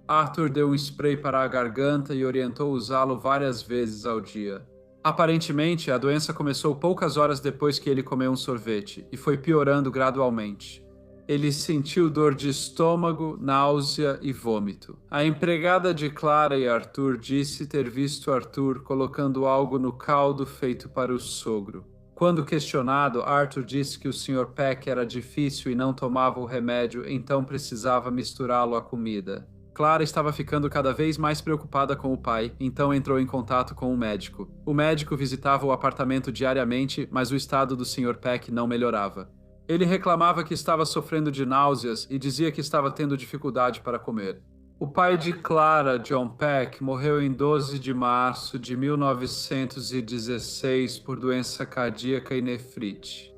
Arthur deu um spray para a garganta e orientou usá-lo várias vezes ao dia. Aparentemente, a doença começou poucas horas depois que ele comeu um sorvete e foi piorando gradualmente. Ele sentiu dor de estômago, náusea e vômito. A empregada de Clara e Arthur disse ter visto Arthur colocando algo no caldo feito para o sogro. Quando questionado, Arthur disse que o Sr. Peck era difícil e não tomava o remédio, então precisava misturá-lo à comida. Clara estava ficando cada vez mais preocupada com o pai, então entrou em contato com um médico. O médico visitava o apartamento diariamente, mas o estado do Sr. Peck não melhorava. Ele reclamava que estava sofrendo de náuseas e dizia que estava tendo dificuldade para comer. O pai de Clara, John Peck, morreu em 12 de março de 1916 por doença cardíaca e nefrite.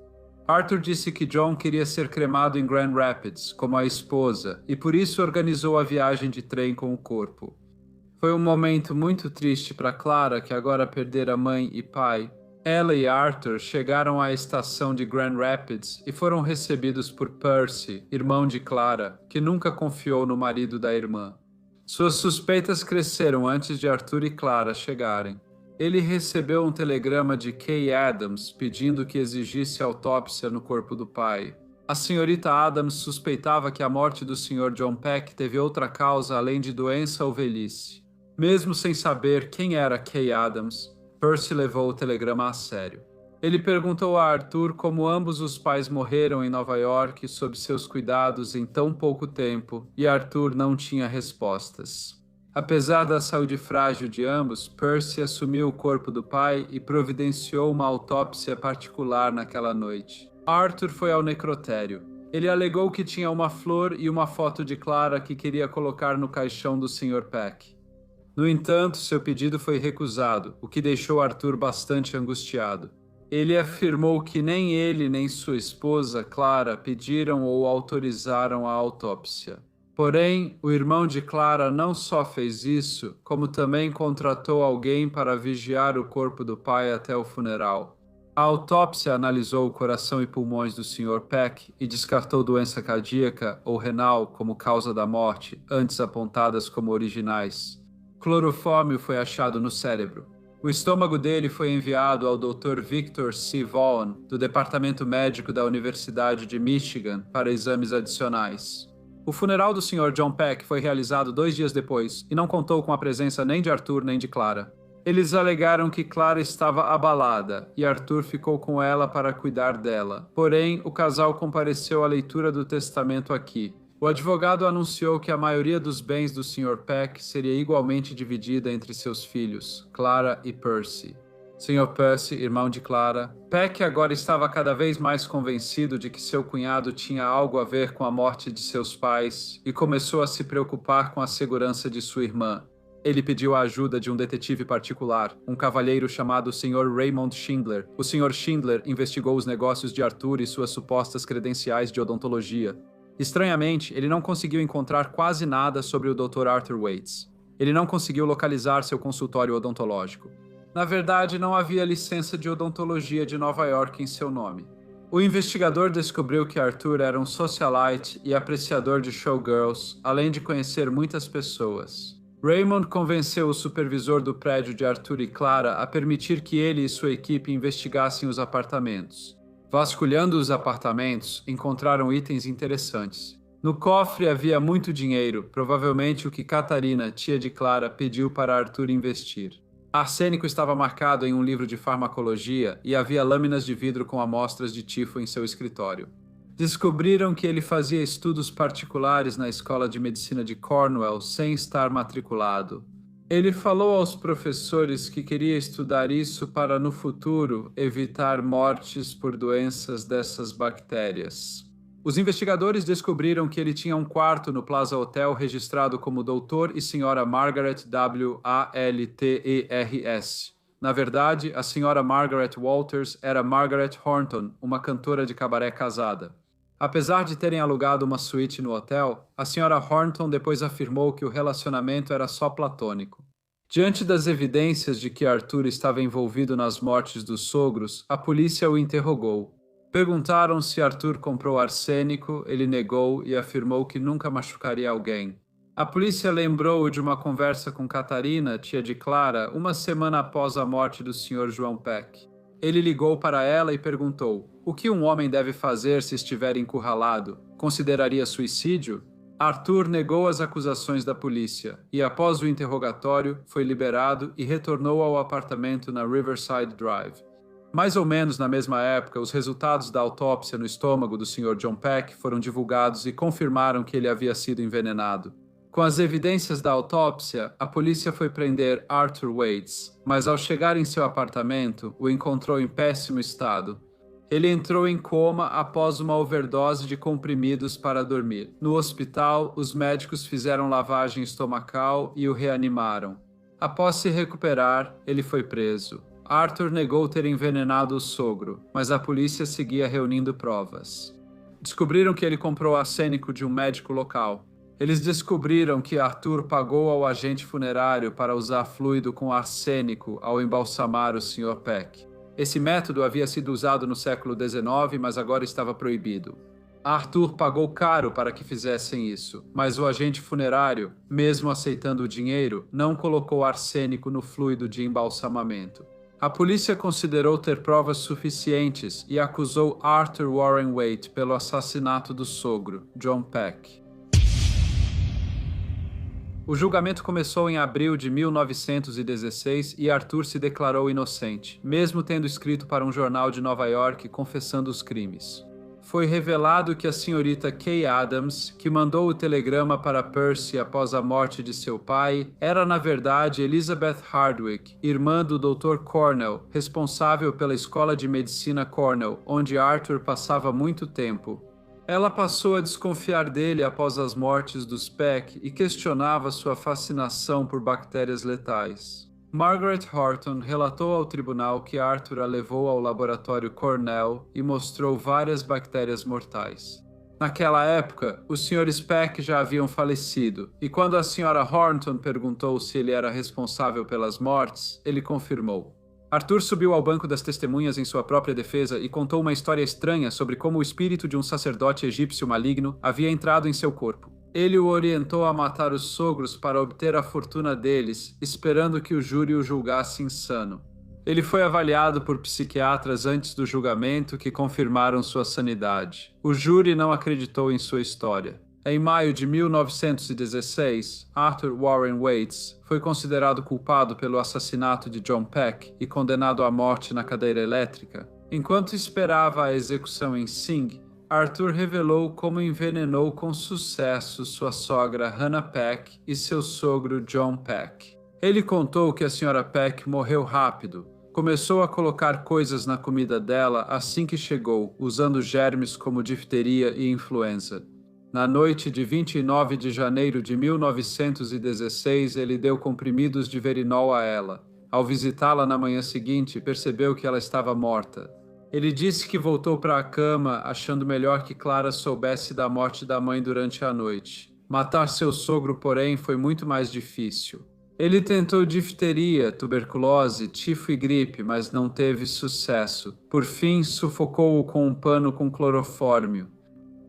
Arthur disse que John queria ser cremado em Grand Rapids, como a esposa, e por isso organizou a viagem de trem com o corpo. Foi um momento muito triste para Clara, que agora perdera mãe e pai. Ela e Arthur chegaram à estação de Grand Rapids e foram recebidos por Percy, irmão de Clara, que nunca confiou no marido da irmã. Suas suspeitas cresceram antes de Arthur e Clara chegarem. Ele recebeu um telegrama de Kay Adams pedindo que exigisse autópsia no corpo do pai. A senhorita Adams suspeitava que a morte do Sr. John Peck teve outra causa além de doença ou velhice. Mesmo sem saber quem era Kay Adams, Percy levou o telegrama a sério. Ele perguntou a Arthur como ambos os pais morreram em Nova York sob seus cuidados em tão pouco tempo, e Arthur não tinha respostas. Apesar da saúde frágil de ambos, Percy assumiu o corpo do pai e providenciou uma autópsia particular naquela noite. Arthur foi ao necrotério. Ele alegou que tinha uma flor e uma foto de Clara que queria colocar no caixão do Sr. Peck. No entanto, seu pedido foi recusado, o que deixou Arthur bastante angustiado. Ele afirmou que nem ele nem sua esposa, Clara, pediram ou autorizaram a autópsia. Porém, o irmão de Clara não só fez isso, como também contratou alguém para vigiar o corpo do pai até o funeral. A autópsia analisou o coração e pulmões do Sr. Peck e descartou doença cardíaca ou renal como causa da morte, antes apontadas como originais. Clorofórmio foi achado no cérebro. O estômago dele foi enviado ao Dr. Victor C. Vaughan, do Departamento Médico da Universidade de Michigan, para exames adicionais. O funeral do Sr. John Peck foi realizado 2 dias depois e não contou com a presença nem de Arthur nem de Clara. Eles alegaram que Clara estava abalada e Arthur ficou com ela para cuidar dela. Porém, o casal compareceu à leitura do testamento aqui. O advogado anunciou que a maioria dos bens do Sr. Peck seria igualmente dividida entre seus filhos, Clara e Percy. Sr. Percy, irmão de Clara, Peck agora estava cada vez mais convencido de que seu cunhado tinha algo a ver com a morte de seus pais e começou a se preocupar com a segurança de sua irmã. Ele pediu a ajuda de um detetive particular, um cavalheiro chamado Sr. Raymond Schindler. O Sr. Schindler investigou os negócios de Arthur e suas supostas credenciais de odontologia. Estranhamente, ele não conseguiu encontrar quase nada sobre o Dr. Arthur Waits. Ele não conseguiu localizar seu consultório odontológico. Na verdade, não havia licença de odontologia de Nova York em seu nome. O investigador descobriu que Arthur era um socialite e apreciador de showgirls, além de conhecer muitas pessoas. Raymond convenceu o supervisor do prédio de Arthur e Clara a permitir que ele e sua equipe investigassem os apartamentos. Vasculhando os apartamentos, encontraram itens interessantes. No cofre havia muito dinheiro, provavelmente o que Catarina, tia de Clara, pediu para Arthur investir. Arsênico estava marcado em um livro de farmacologia e havia lâminas de vidro com amostras de tifo em seu escritório. Descobriram que ele fazia estudos particulares na escola de medicina de Cornwall sem estar matriculado. Ele falou aos professores que queria estudar isso para, no futuro, evitar mortes por doenças dessas bactérias. Os investigadores descobriram que ele tinha um quarto no Plaza Hotel registrado como Dr. e Sra. Margaret Walters. Na verdade, a Sra. Margaret Walters era Margaret Horton, uma cantora de cabaré casada. Apesar de terem alugado uma suíte no hotel, a Sra. Horton depois afirmou que o relacionamento era só platônico. Diante das evidências de que Arthur estava envolvido nas mortes dos sogros, a polícia o interrogou. Perguntaram se Arthur comprou arsênico, ele negou e afirmou que nunca machucaria alguém. A polícia lembrou de uma conversa com Catarina, tia de Clara, uma semana após a morte do Sr. João Peck. Ele ligou para ela e perguntou: o que um homem deve fazer se estiver encurralado? Consideraria suicídio? Arthur negou as acusações da polícia e, após o interrogatório, foi liberado e retornou ao apartamento na Riverside Drive. Mais ou menos na mesma época, os resultados da autópsia no estômago do Sr. John Peck foram divulgados e confirmaram que ele havia sido envenenado. Com as evidências da autópsia, a polícia foi prender Arthur Waits, mas ao chegar em seu apartamento, o encontrou em péssimo estado. Ele entrou em coma após uma overdose de comprimidos para dormir. No hospital, os médicos fizeram lavagem estomacal e o reanimaram. Após se recuperar, ele foi preso. Arthur negou ter envenenado o sogro, mas a polícia seguia reunindo provas. Descobriram que ele comprou arsênico de um médico local. Eles descobriram que Arthur pagou ao agente funerário para usar fluido com arsênico ao embalsamar o Sr. Peck. Esse método havia sido usado no século XIX, mas agora estava proibido. Arthur pagou caro para que fizessem isso, mas o agente funerário, mesmo aceitando o dinheiro, não colocou arsênico no fluido de embalsamamento. A polícia considerou ter provas suficientes e acusou Arthur Warren Waite pelo assassinato do sogro, John Peck. O julgamento começou em abril de 1916 e Arthur se declarou inocente, mesmo tendo escrito para um jornal de Nova York confessando os crimes. Foi revelado que a senhorita Kay Adams, que mandou o telegrama para Percy após a morte de seu pai, era na verdade Elizabeth Hardwick, irmã do Dr. Cornell, responsável pela Escola de Medicina Cornell, onde Arthur passava muito tempo. Ela passou a desconfiar dele após as mortes dos Peck e questionava sua fascinação por bactérias letais. Margaret Horton relatou ao tribunal que Arthur a levou ao laboratório Cornell e mostrou várias bactérias mortais. Naquela época, os Srs. Peck já haviam falecido, e quando a Sra. Horton perguntou se ele era responsável pelas mortes, ele confirmou. Arthur subiu ao banco das testemunhas em sua própria defesa e contou uma história estranha sobre como o espírito de um sacerdote egípcio maligno havia entrado em seu corpo. Ele o orientou a matar os sogros para obter a fortuna deles, esperando que o júri o julgasse insano. Ele foi avaliado por psiquiatras antes do julgamento que confirmaram sua sanidade. O júri não acreditou em sua história. Em maio de 1916, Arthur Warren Waits foi considerado culpado pelo assassinato de John Peck e condenado à morte na cadeira elétrica. Enquanto esperava a execução em Sing, Arthur revelou como envenenou com sucesso sua sogra Hannah Peck e seu sogro John Peck. Ele contou que a Sra. Peck morreu rápido. Começou a colocar coisas na comida dela assim que chegou, usando germes como difteria e influenza. Na noite de 29 de janeiro de 1916, ele deu comprimidos de Verinol a ela. Ao visitá-la na manhã seguinte, percebeu que ela estava morta. Ele disse que voltou para a cama achando melhor que Clara soubesse da morte da mãe durante a noite. Matar seu sogro, porém, foi muito mais difícil. Ele tentou difteria, tuberculose, tifo e gripe, mas não teve sucesso. Por fim, sufocou-o com um pano com clorofórmio.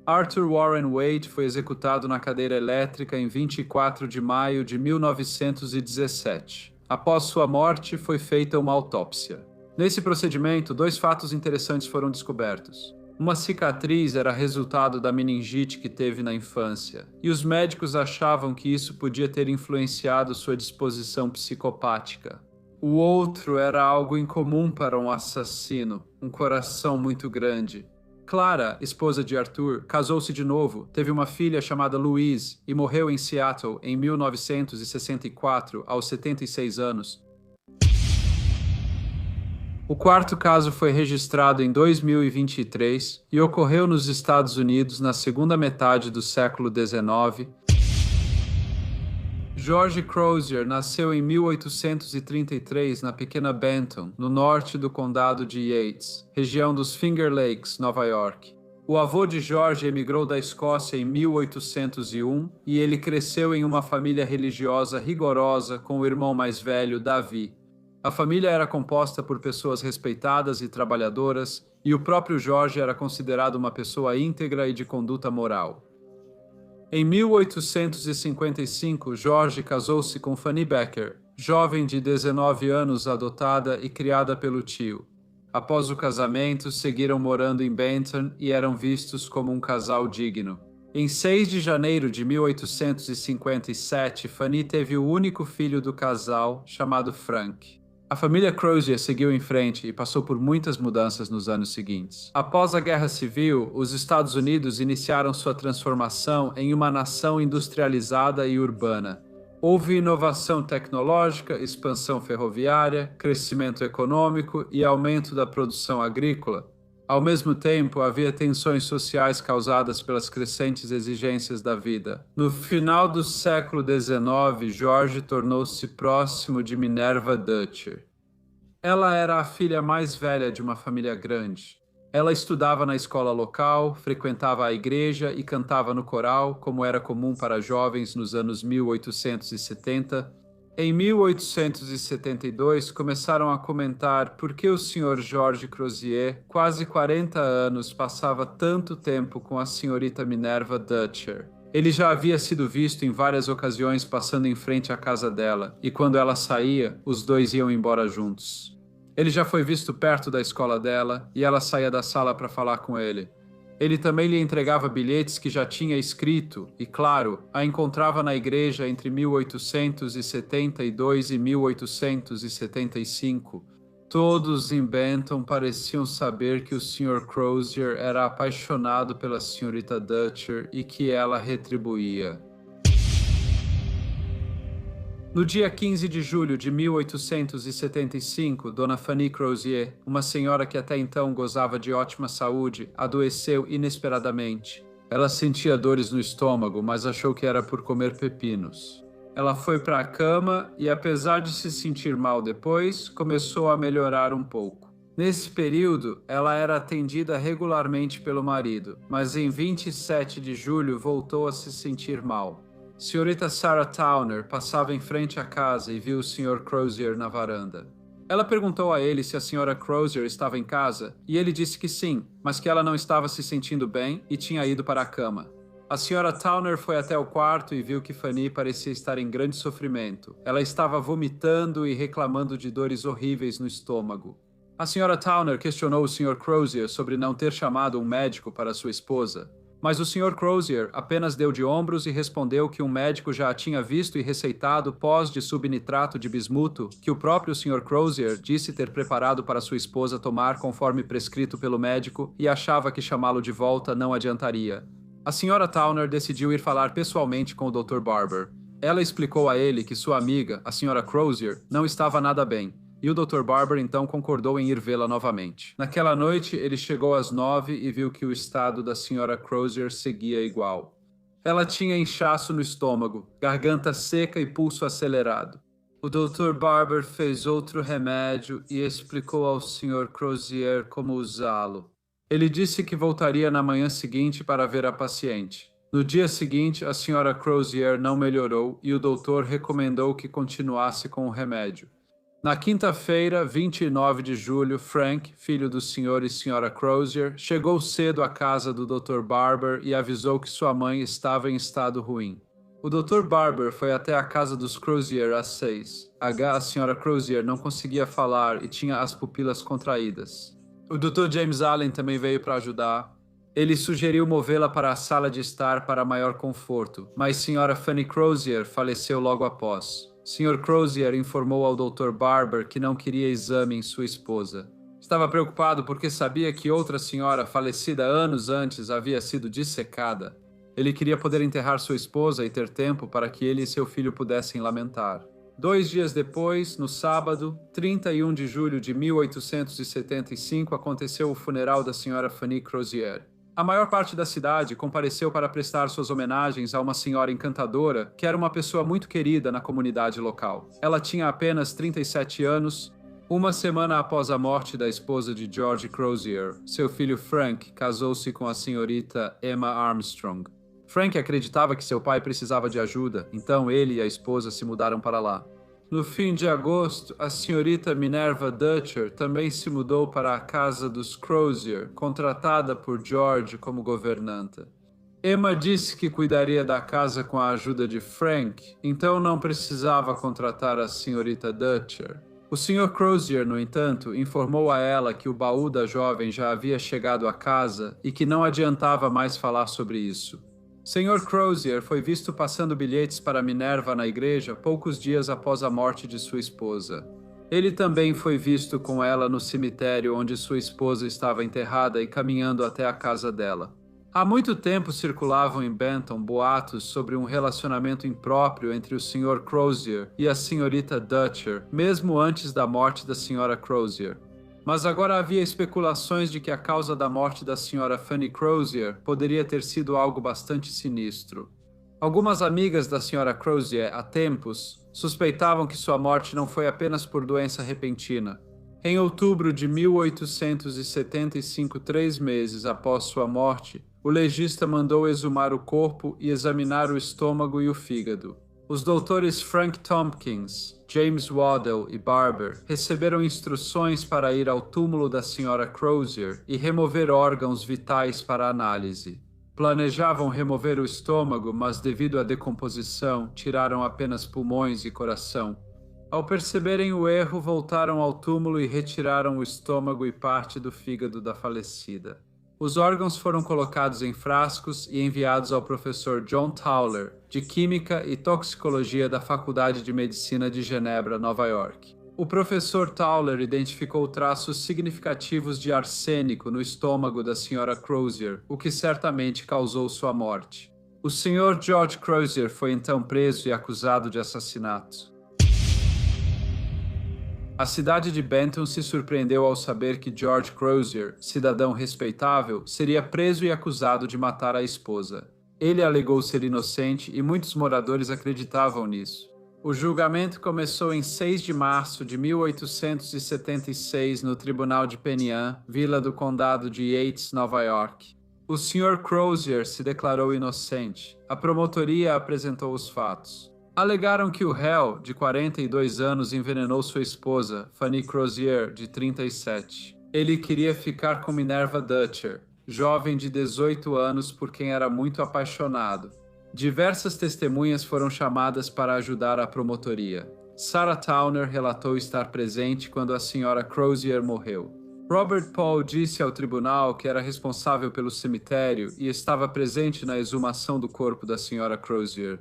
Arthur Warren Wade foi executado na cadeira elétrica em 24 de maio de 1917. Após sua morte, foi feita uma autópsia. Nesse procedimento, 2 fatos interessantes foram descobertos. Uma cicatriz era resultado da meningite que teve na infância, e os médicos achavam que isso podia ter influenciado sua disposição psicopática. O outro era algo incomum para um assassino, um coração muito grande. Clara, esposa de Arthur, casou-se de novo, teve uma filha chamada Louise e morreu em Seattle em 1964, aos 76 anos. O quarto caso foi registrado em 2023 e ocorreu nos Estados Unidos na segunda metade do século XIX. George Crozier nasceu em 1833 na pequena Benton, no norte do condado de Yates, região dos Finger Lakes, Nova York. O avô de George emigrou da Escócia em 1801 e ele cresceu em uma família religiosa rigorosa com o irmão mais velho, Davi. A família era composta por pessoas respeitadas e trabalhadoras, e o próprio George era considerado uma pessoa íntegra e de conduta moral. Em 1855, George casou-se com Fanny Becker, jovem de 19 anos adotada e criada pelo tio. Após o casamento, seguiram morando em Benton e eram vistos como um casal digno. Em 6 de janeiro de 1857, Fanny teve o único filho do casal, chamado Frank. A família Crozier seguiu em frente e passou por muitas mudanças nos anos seguintes. Após a Guerra Civil, os Estados Unidos iniciaram sua transformação em uma nação industrializada e urbana. Houve inovação tecnológica, expansão ferroviária, crescimento econômico e aumento da produção agrícola. Ao mesmo tempo, havia tensões sociais causadas pelas crescentes exigências da vida. No final do século XIX, George tornou-se próximo de Minerva Dutcher. Ela era a filha mais velha de uma família grande. Ela estudava na escola local, frequentava a igreja e cantava no coral, como era comum para jovens nos anos 1870. Em 1872, começaram a comentar por que o Sr. George Crozier, quase 40 anos, passava tanto tempo com a senhorita Minerva Dutcher. Ele já havia sido visto em várias ocasiões passando em frente à casa dela, e quando ela saía, os dois iam embora juntos. Ele já foi visto perto da escola dela, e ela saía da sala para falar com ele. Ele também lhe entregava bilhetes que já tinha escrito e, claro, a encontrava na igreja entre 1872 e 1875. Todos em Benton pareciam saber que o Sr. Crozier era apaixonado pela senhorita Dutcher e que ela retribuía. No dia 15 de julho de 1875, Dona Fanny Crozier, uma senhora que até então gozava de ótima saúde, adoeceu inesperadamente. Ela sentia dores no estômago, mas achou que era por comer pepinos. Ela foi para a cama e, apesar de se sentir mal depois, começou a melhorar um pouco. Nesse período, ela era atendida regularmente pelo marido, mas em 27 de julho voltou a se sentir mal. Senhorita Sarah Towner passava em frente à casa e viu o Sr. Crozier na varanda. Ela perguntou a ele se a Sra. Crozier estava em casa, e ele disse que sim, mas que ela não estava se sentindo bem e tinha ido para a cama. A Sra. Towner foi até o quarto e viu que Fanny parecia estar em grande sofrimento. Ela estava vomitando e reclamando de dores horríveis no estômago. A Sra. Towner questionou o Sr. Crozier sobre não ter chamado um médico para sua esposa. Mas o Sr. Crozier apenas deu de ombros e respondeu que um médico já a tinha visto e receitado pós de subnitrato de bismuto que o próprio Sr. Crozier disse ter preparado para sua esposa tomar conforme prescrito pelo médico e achava que chamá-lo de volta não adiantaria. A Sra. Towner decidiu ir falar pessoalmente com o Dr. Barber. Ela explicou a ele que sua amiga, a Sra. Crozier, não estava nada bem, e o Dr. Barber então concordou em ir vê-la novamente. Naquela noite, ele chegou às 9 e viu que o estado da Sra. Crozier seguia igual. Ela tinha inchaço no estômago, garganta seca e pulso acelerado. O Dr. Barber fez outro remédio e explicou ao Sr. Crozier como usá-lo. Ele disse que voltaria na manhã seguinte para ver a paciente. No dia seguinte, a Sra. Crozier não melhorou e o doutor recomendou que continuasse com o remédio. Na quinta-feira, 29 de julho, Frank, filho do Sr. e Sra. Crozier, chegou cedo à casa do Dr. Barber e avisou que sua mãe estava em estado ruim. O Dr. Barber foi até a casa dos Crozier às 6. A Sra. Crozier não conseguia falar e tinha as pupilas contraídas. O Dr. James Allen também veio para ajudar. Ele sugeriu movê-la para a sala de estar para maior conforto, mas Sra. Fanny Crozier faleceu logo após. Sr. Crozier informou ao Dr. Barber que não queria exame em sua esposa. Estava preocupado porque sabia que outra senhora falecida anos antes havia sido dissecada. Ele queria poder enterrar sua esposa e ter tempo para que ele e seu filho pudessem lamentar. 2 dias depois, no sábado, 31 de julho de 1875, aconteceu o funeral da Sra. Fanny Crozier. A maior parte da cidade compareceu para prestar suas homenagens a uma senhora encantadora que era uma pessoa muito querida na comunidade local. Ela tinha apenas 37 anos. Uma semana após a morte da esposa de George Crozier, seu filho Frank casou-se com a senhorita Emma Armstrong. Frank acreditava que seu pai precisava de ajuda, então ele e a esposa se mudaram para lá. No fim de agosto, a senhorita Minerva Dutcher também se mudou para a casa dos Crozier, contratada por George como governanta. Emma disse que cuidaria da casa com a ajuda de Frank, então não precisava contratar a senhorita Dutcher. O Sr. Crozier, no entanto, informou a ela que o baú da jovem já havia chegado à casa e que não adiantava mais falar sobre isso. Sr. Crozier foi visto passando bilhetes para Minerva na igreja poucos dias após a morte de sua esposa. Ele também foi visto com ela no cemitério onde sua esposa estava enterrada e caminhando até a casa dela. Há muito tempo circulavam em Benton boatos sobre um relacionamento impróprio entre o Sr. Crozier e a senhorita Dutcher, mesmo antes da morte da Sra. Crozier. Mas agora havia especulações de que a causa da morte da Sra. Fanny Crozier poderia ter sido algo bastante sinistro. Algumas amigas da Sra. Crozier, há tempos, suspeitavam que sua morte não foi apenas por doença repentina. Em outubro de 1875, 3 meses após sua morte, o legista mandou exumar o corpo e examinar o estômago e o fígado. Os doutores Frank Tompkins, James Waddell e Barber receberam instruções para ir ao túmulo da Sra. Crozier e remover órgãos vitais para análise. Planejavam remover o estômago, mas devido à decomposição, tiraram apenas pulmões e coração. Ao perceberem o erro, voltaram ao túmulo e retiraram o estômago e parte do fígado da falecida. Os órgãos foram colocados em frascos e enviados ao professor John Tauler, de Química e Toxicologia da Faculdade de Medicina de Genebra, Nova York. O professor Tauler identificou traços significativos de arsênico no estômago da Sra. Crozier, o que certamente causou sua morte. O Sr. George Crozier foi então preso e acusado de assassinato. A cidade de Benton se surpreendeu ao saber que George Crozier, cidadão respeitável, seria preso e acusado de matar a esposa. Ele alegou ser inocente e muitos moradores acreditavam nisso. O julgamento começou em 6 de março de 1876 no Tribunal de Penn Yan, vila do condado de Yates, Nova York. O Sr. Crozier se declarou inocente. A promotoria apresentou os fatos. Alegaram que o réu, de 42 anos, envenenou sua esposa, Fanny Crozier, de 37. Ele queria ficar com Minerva Dutcher, jovem de 18 anos por quem era muito apaixonado. Diversas testemunhas foram chamadas para ajudar a promotoria. Sarah Towner relatou estar presente quando a Sra. Crozier morreu. Robert Paul disse ao tribunal que era responsável pelo cemitério e estava presente na exumação do corpo da Sra. Crozier.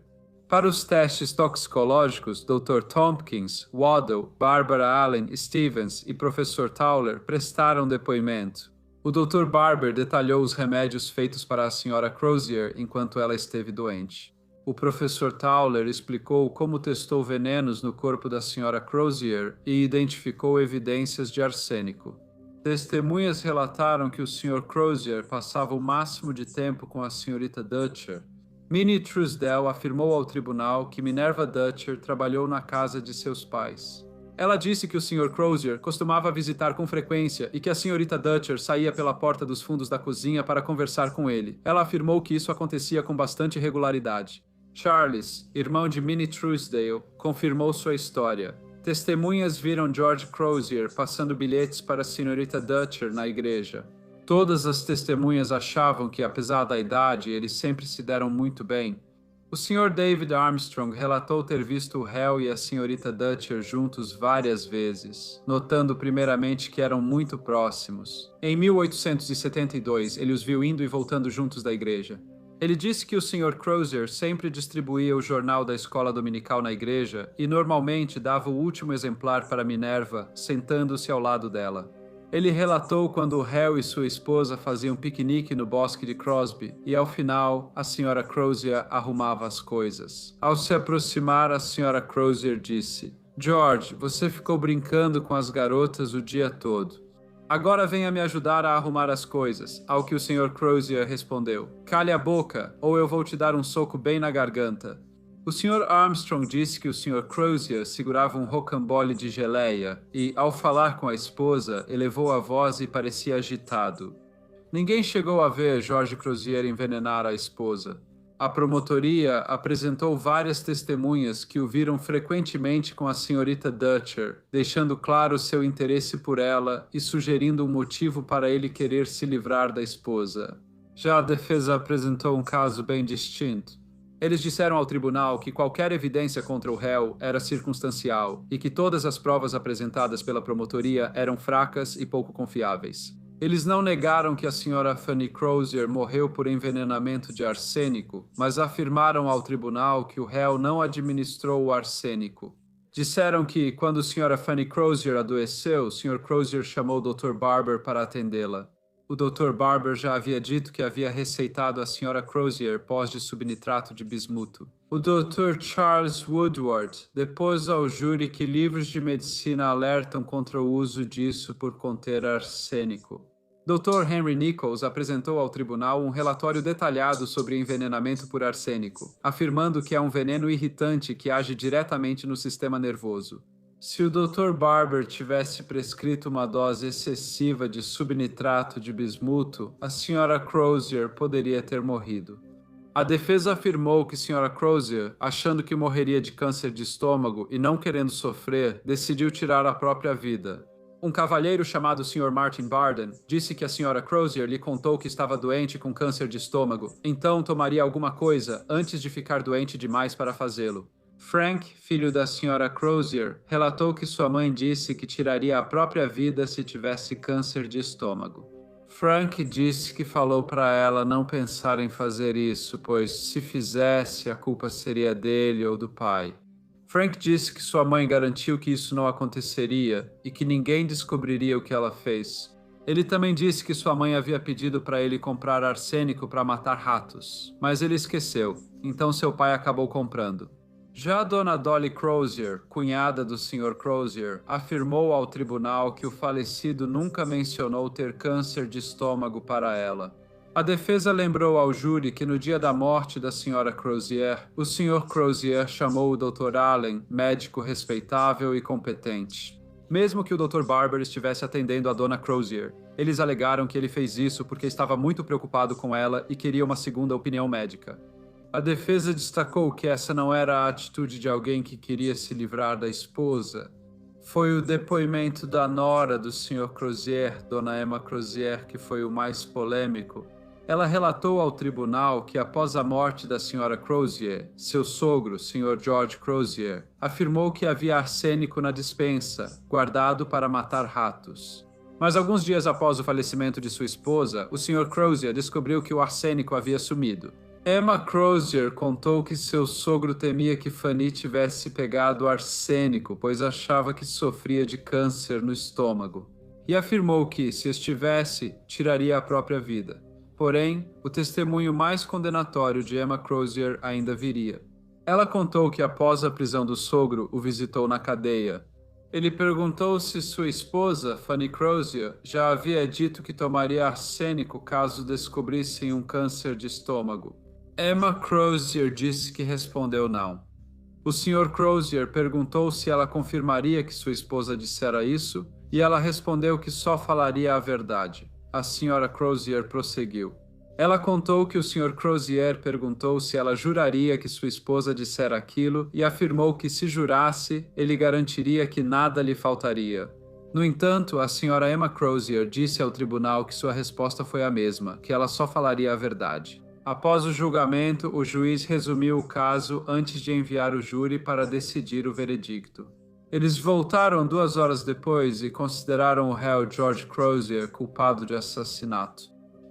Para os testes toxicológicos, Dr. Tompkins, Waddell, Barbara Allen Stevens e Professor Tauler prestaram depoimento. O Dr. Barber detalhou os remédios feitos para a Sra. Crozier enquanto ela esteve doente. O Professor Tauler explicou como testou venenos no corpo da Sra. Crozier e identificou evidências de arsênico. Testemunhas relataram que o Sr. Crozier passava o máximo de tempo com a Srta. Dutcher. Minnie Truesdell afirmou ao tribunal que Minerva Dutcher trabalhou na casa de seus pais. Ela disse que o Sr. Crozier costumava visitar com frequência e que a Srta. Dutcher saía pela porta dos fundos da cozinha para conversar com ele. Ela afirmou que isso acontecia com bastante regularidade. Charles, irmão de Minnie Truesdale, confirmou sua história. Testemunhas viram George Crozier passando bilhetes para a Srta. Dutcher na igreja. Todas as testemunhas achavam que, apesar da idade, eles sempre se deram muito bem. O Sr. David Armstrong relatou ter visto o réu e a Srta. Dutcher juntos várias vezes, notando primeiramente que eram muito próximos. Em 1872, ele os viu indo e voltando juntos da igreja. Ele disse que o Sr. Crozier sempre distribuía o jornal da escola dominical na igreja e normalmente dava o último exemplar para Minerva, sentando-se ao lado dela. Ele relatou quando o réu e sua esposa faziam piquenique no bosque de Crosby e, ao final, a Sra. Crozier arrumava as coisas. Ao se aproximar, a Sra. Crozier disse: "George, você ficou brincando com as garotas o dia todo. Agora venha me ajudar a arrumar as coisas", ao que o Sr. Crozier respondeu: "Cale a boca, ou eu vou te dar um soco bem na garganta." O Sr. Armstrong disse que o Sr. Crozier segurava um rocambole de geleia e, ao falar com a esposa, elevou a voz e parecia agitado. Ninguém chegou a ver George Crozier envenenar a esposa. A promotoria apresentou várias testemunhas que o viram frequentemente com a Srta. Dutcher, deixando claro seu interesse por ela e sugerindo um motivo para ele querer se livrar da esposa. Já a defesa apresentou um caso bem distinto. Eles disseram ao tribunal que qualquer evidência contra o réu era circunstancial e que todas as provas apresentadas pela promotoria eram fracas e pouco confiáveis. Eles não negaram que a Sra. Fanny Crozier morreu por envenenamento de arsênico, mas afirmaram ao tribunal que o réu não administrou o arsênico. Disseram que, quando a Sra. Fanny Crozier adoeceu, o Sr. Crozier chamou o Dr. Barber para atendê-la. O Dr. Barber já havia dito que havia receitado a Sra. Crozier pós de subnitrato de bismuto. O Dr. Charles Woodward depôs ao júri que livros de medicina alertam contra o uso disso por conter arsênico. Dr. Henry Nichols apresentou ao tribunal um relatório detalhado sobre envenenamento por arsênico, afirmando que é um veneno irritante que age diretamente no sistema nervoso. Se o Dr. Barber tivesse prescrito uma dose excessiva de subnitrato de bismuto, a Sra. Crozier poderia ter morrido. A defesa afirmou que a Sra. Crozier, achando que morreria de câncer de estômago e não querendo sofrer, decidiu tirar a própria vida. Um cavalheiro chamado Sr. Martin Barden disse que a Sra. Crozier lhe contou que estava doente com câncer de estômago, então tomaria alguma coisa antes de ficar doente demais para fazê-lo. Frank, filho da Sra. Crozier, relatou que sua mãe disse que tiraria a própria vida se tivesse câncer de estômago. Frank disse que falou para ela não pensar em fazer isso, pois se fizesse, a culpa seria dele ou do pai. Frank disse que sua mãe garantiu que isso não aconteceria e que ninguém descobriria o que ela fez. Ele também disse que sua mãe havia pedido para ele comprar arsênico para matar ratos, mas ele esqueceu, então seu pai acabou comprando. Já a dona Dolly Crozier, cunhada do Sr. Crozier, afirmou ao tribunal que o falecido nunca mencionou ter câncer de estômago para ela. A defesa lembrou ao júri que no dia da morte da Sra. Crozier, o Sr. Crozier chamou o Dr. Allen, médico respeitável e competente. Mesmo que o Dr. Barber estivesse atendendo a dona Crozier, eles alegaram que ele fez isso porque estava muito preocupado com ela e queria uma segunda opinião médica. A defesa destacou que essa não era a atitude de alguém que queria se livrar da esposa. Foi o depoimento da nora do Sr. Crozier, Dona Emma Crozier, que foi o mais polêmico. Ela relatou ao tribunal que após a morte da Sra. Crozier, seu sogro, Sr. George Crozier, afirmou que havia arsênico na despensa, guardado para matar ratos. Mas alguns dias após o falecimento de sua esposa, o Sr. Crozier descobriu que o arsênico havia sumido. Emma Crozier contou que seu sogro temia que Fanny tivesse pegado arsênico, pois achava que sofria de câncer no estômago, e afirmou que, se estivesse, tiraria a própria vida. Porém, o testemunho mais condenatório de Emma Crozier ainda viria. Ela contou que após a prisão do sogro, o visitou na cadeia. Ele perguntou se sua esposa, Fanny Crozier, já havia dito que tomaria arsênico caso descobrissem um câncer de estômago. Emma Crozier disse que respondeu não. O Sr. Crozier perguntou se ela confirmaria que sua esposa dissera isso, e ela respondeu que só falaria a verdade. A Sra. Crozier prosseguiu. Ela contou que o Sr. Crozier perguntou se ela juraria que sua esposa dissera aquilo e afirmou que se jurasse, ele garantiria que nada lhe faltaria. No entanto, a Sra. Emma Crozier disse ao tribunal que sua resposta foi a mesma, que ela só falaria a verdade. Após o julgamento, o juiz resumiu o caso antes de enviar o júri para decidir o veredicto. Eles voltaram 2 horas depois e consideraram o réu George Crozier culpado de assassinato.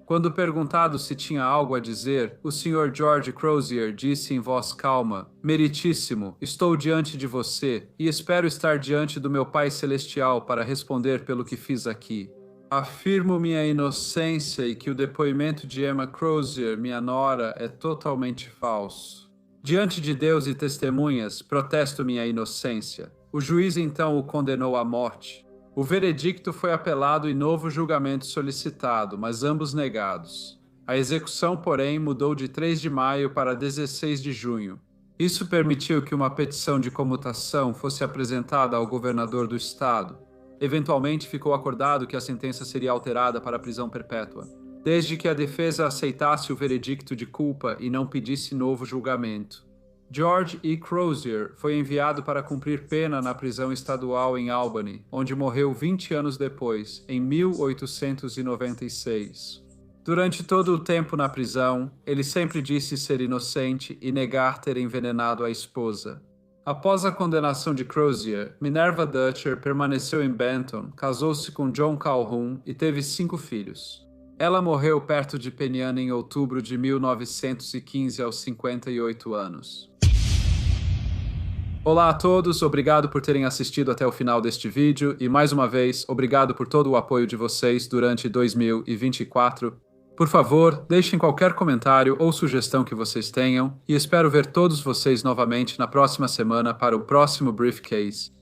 Quando perguntado se tinha algo a dizer, o Sr. George Crozier disse em voz calma: "Meritíssimo, estou diante de você e espero estar diante do meu Pai Celestial para responder pelo que fiz aqui. Afirmo minha inocência e que o depoimento de Emma Crozier, minha nora, é totalmente falso. Diante de Deus e testemunhas, protesto minha inocência." O juiz então o condenou à morte. O veredicto foi apelado e novo julgamento solicitado, mas ambos negados. A execução, porém, mudou de 3 de maio para 16 de junho. Isso permitiu que uma petição de comutação fosse apresentada ao governador do estado. Eventualmente ficou acordado que a sentença seria alterada para a prisão perpétua, desde que a defesa aceitasse o veredicto de culpa e não pedisse novo julgamento. George E. Crozier foi enviado para cumprir pena na prisão estadual em Albany, onde morreu 20 anos depois, em 1896. Durante todo o tempo na prisão, ele sempre disse ser inocente e negar ter envenenado a esposa. Após a condenação de Crozier, Minerva Dutcher permaneceu em Benton, casou-se com John Calhoun e teve 5 filhos. Ela morreu perto de Penn em outubro de 1915 aos 58 anos. Olá a todos, obrigado por terem assistido até o final deste vídeo e, mais uma vez, obrigado por todo o apoio de vocês durante 2024. Por favor, deixem qualquer comentário ou sugestão que vocês tenham e espero ver todos vocês novamente na próxima semana para o próximo Briefcase.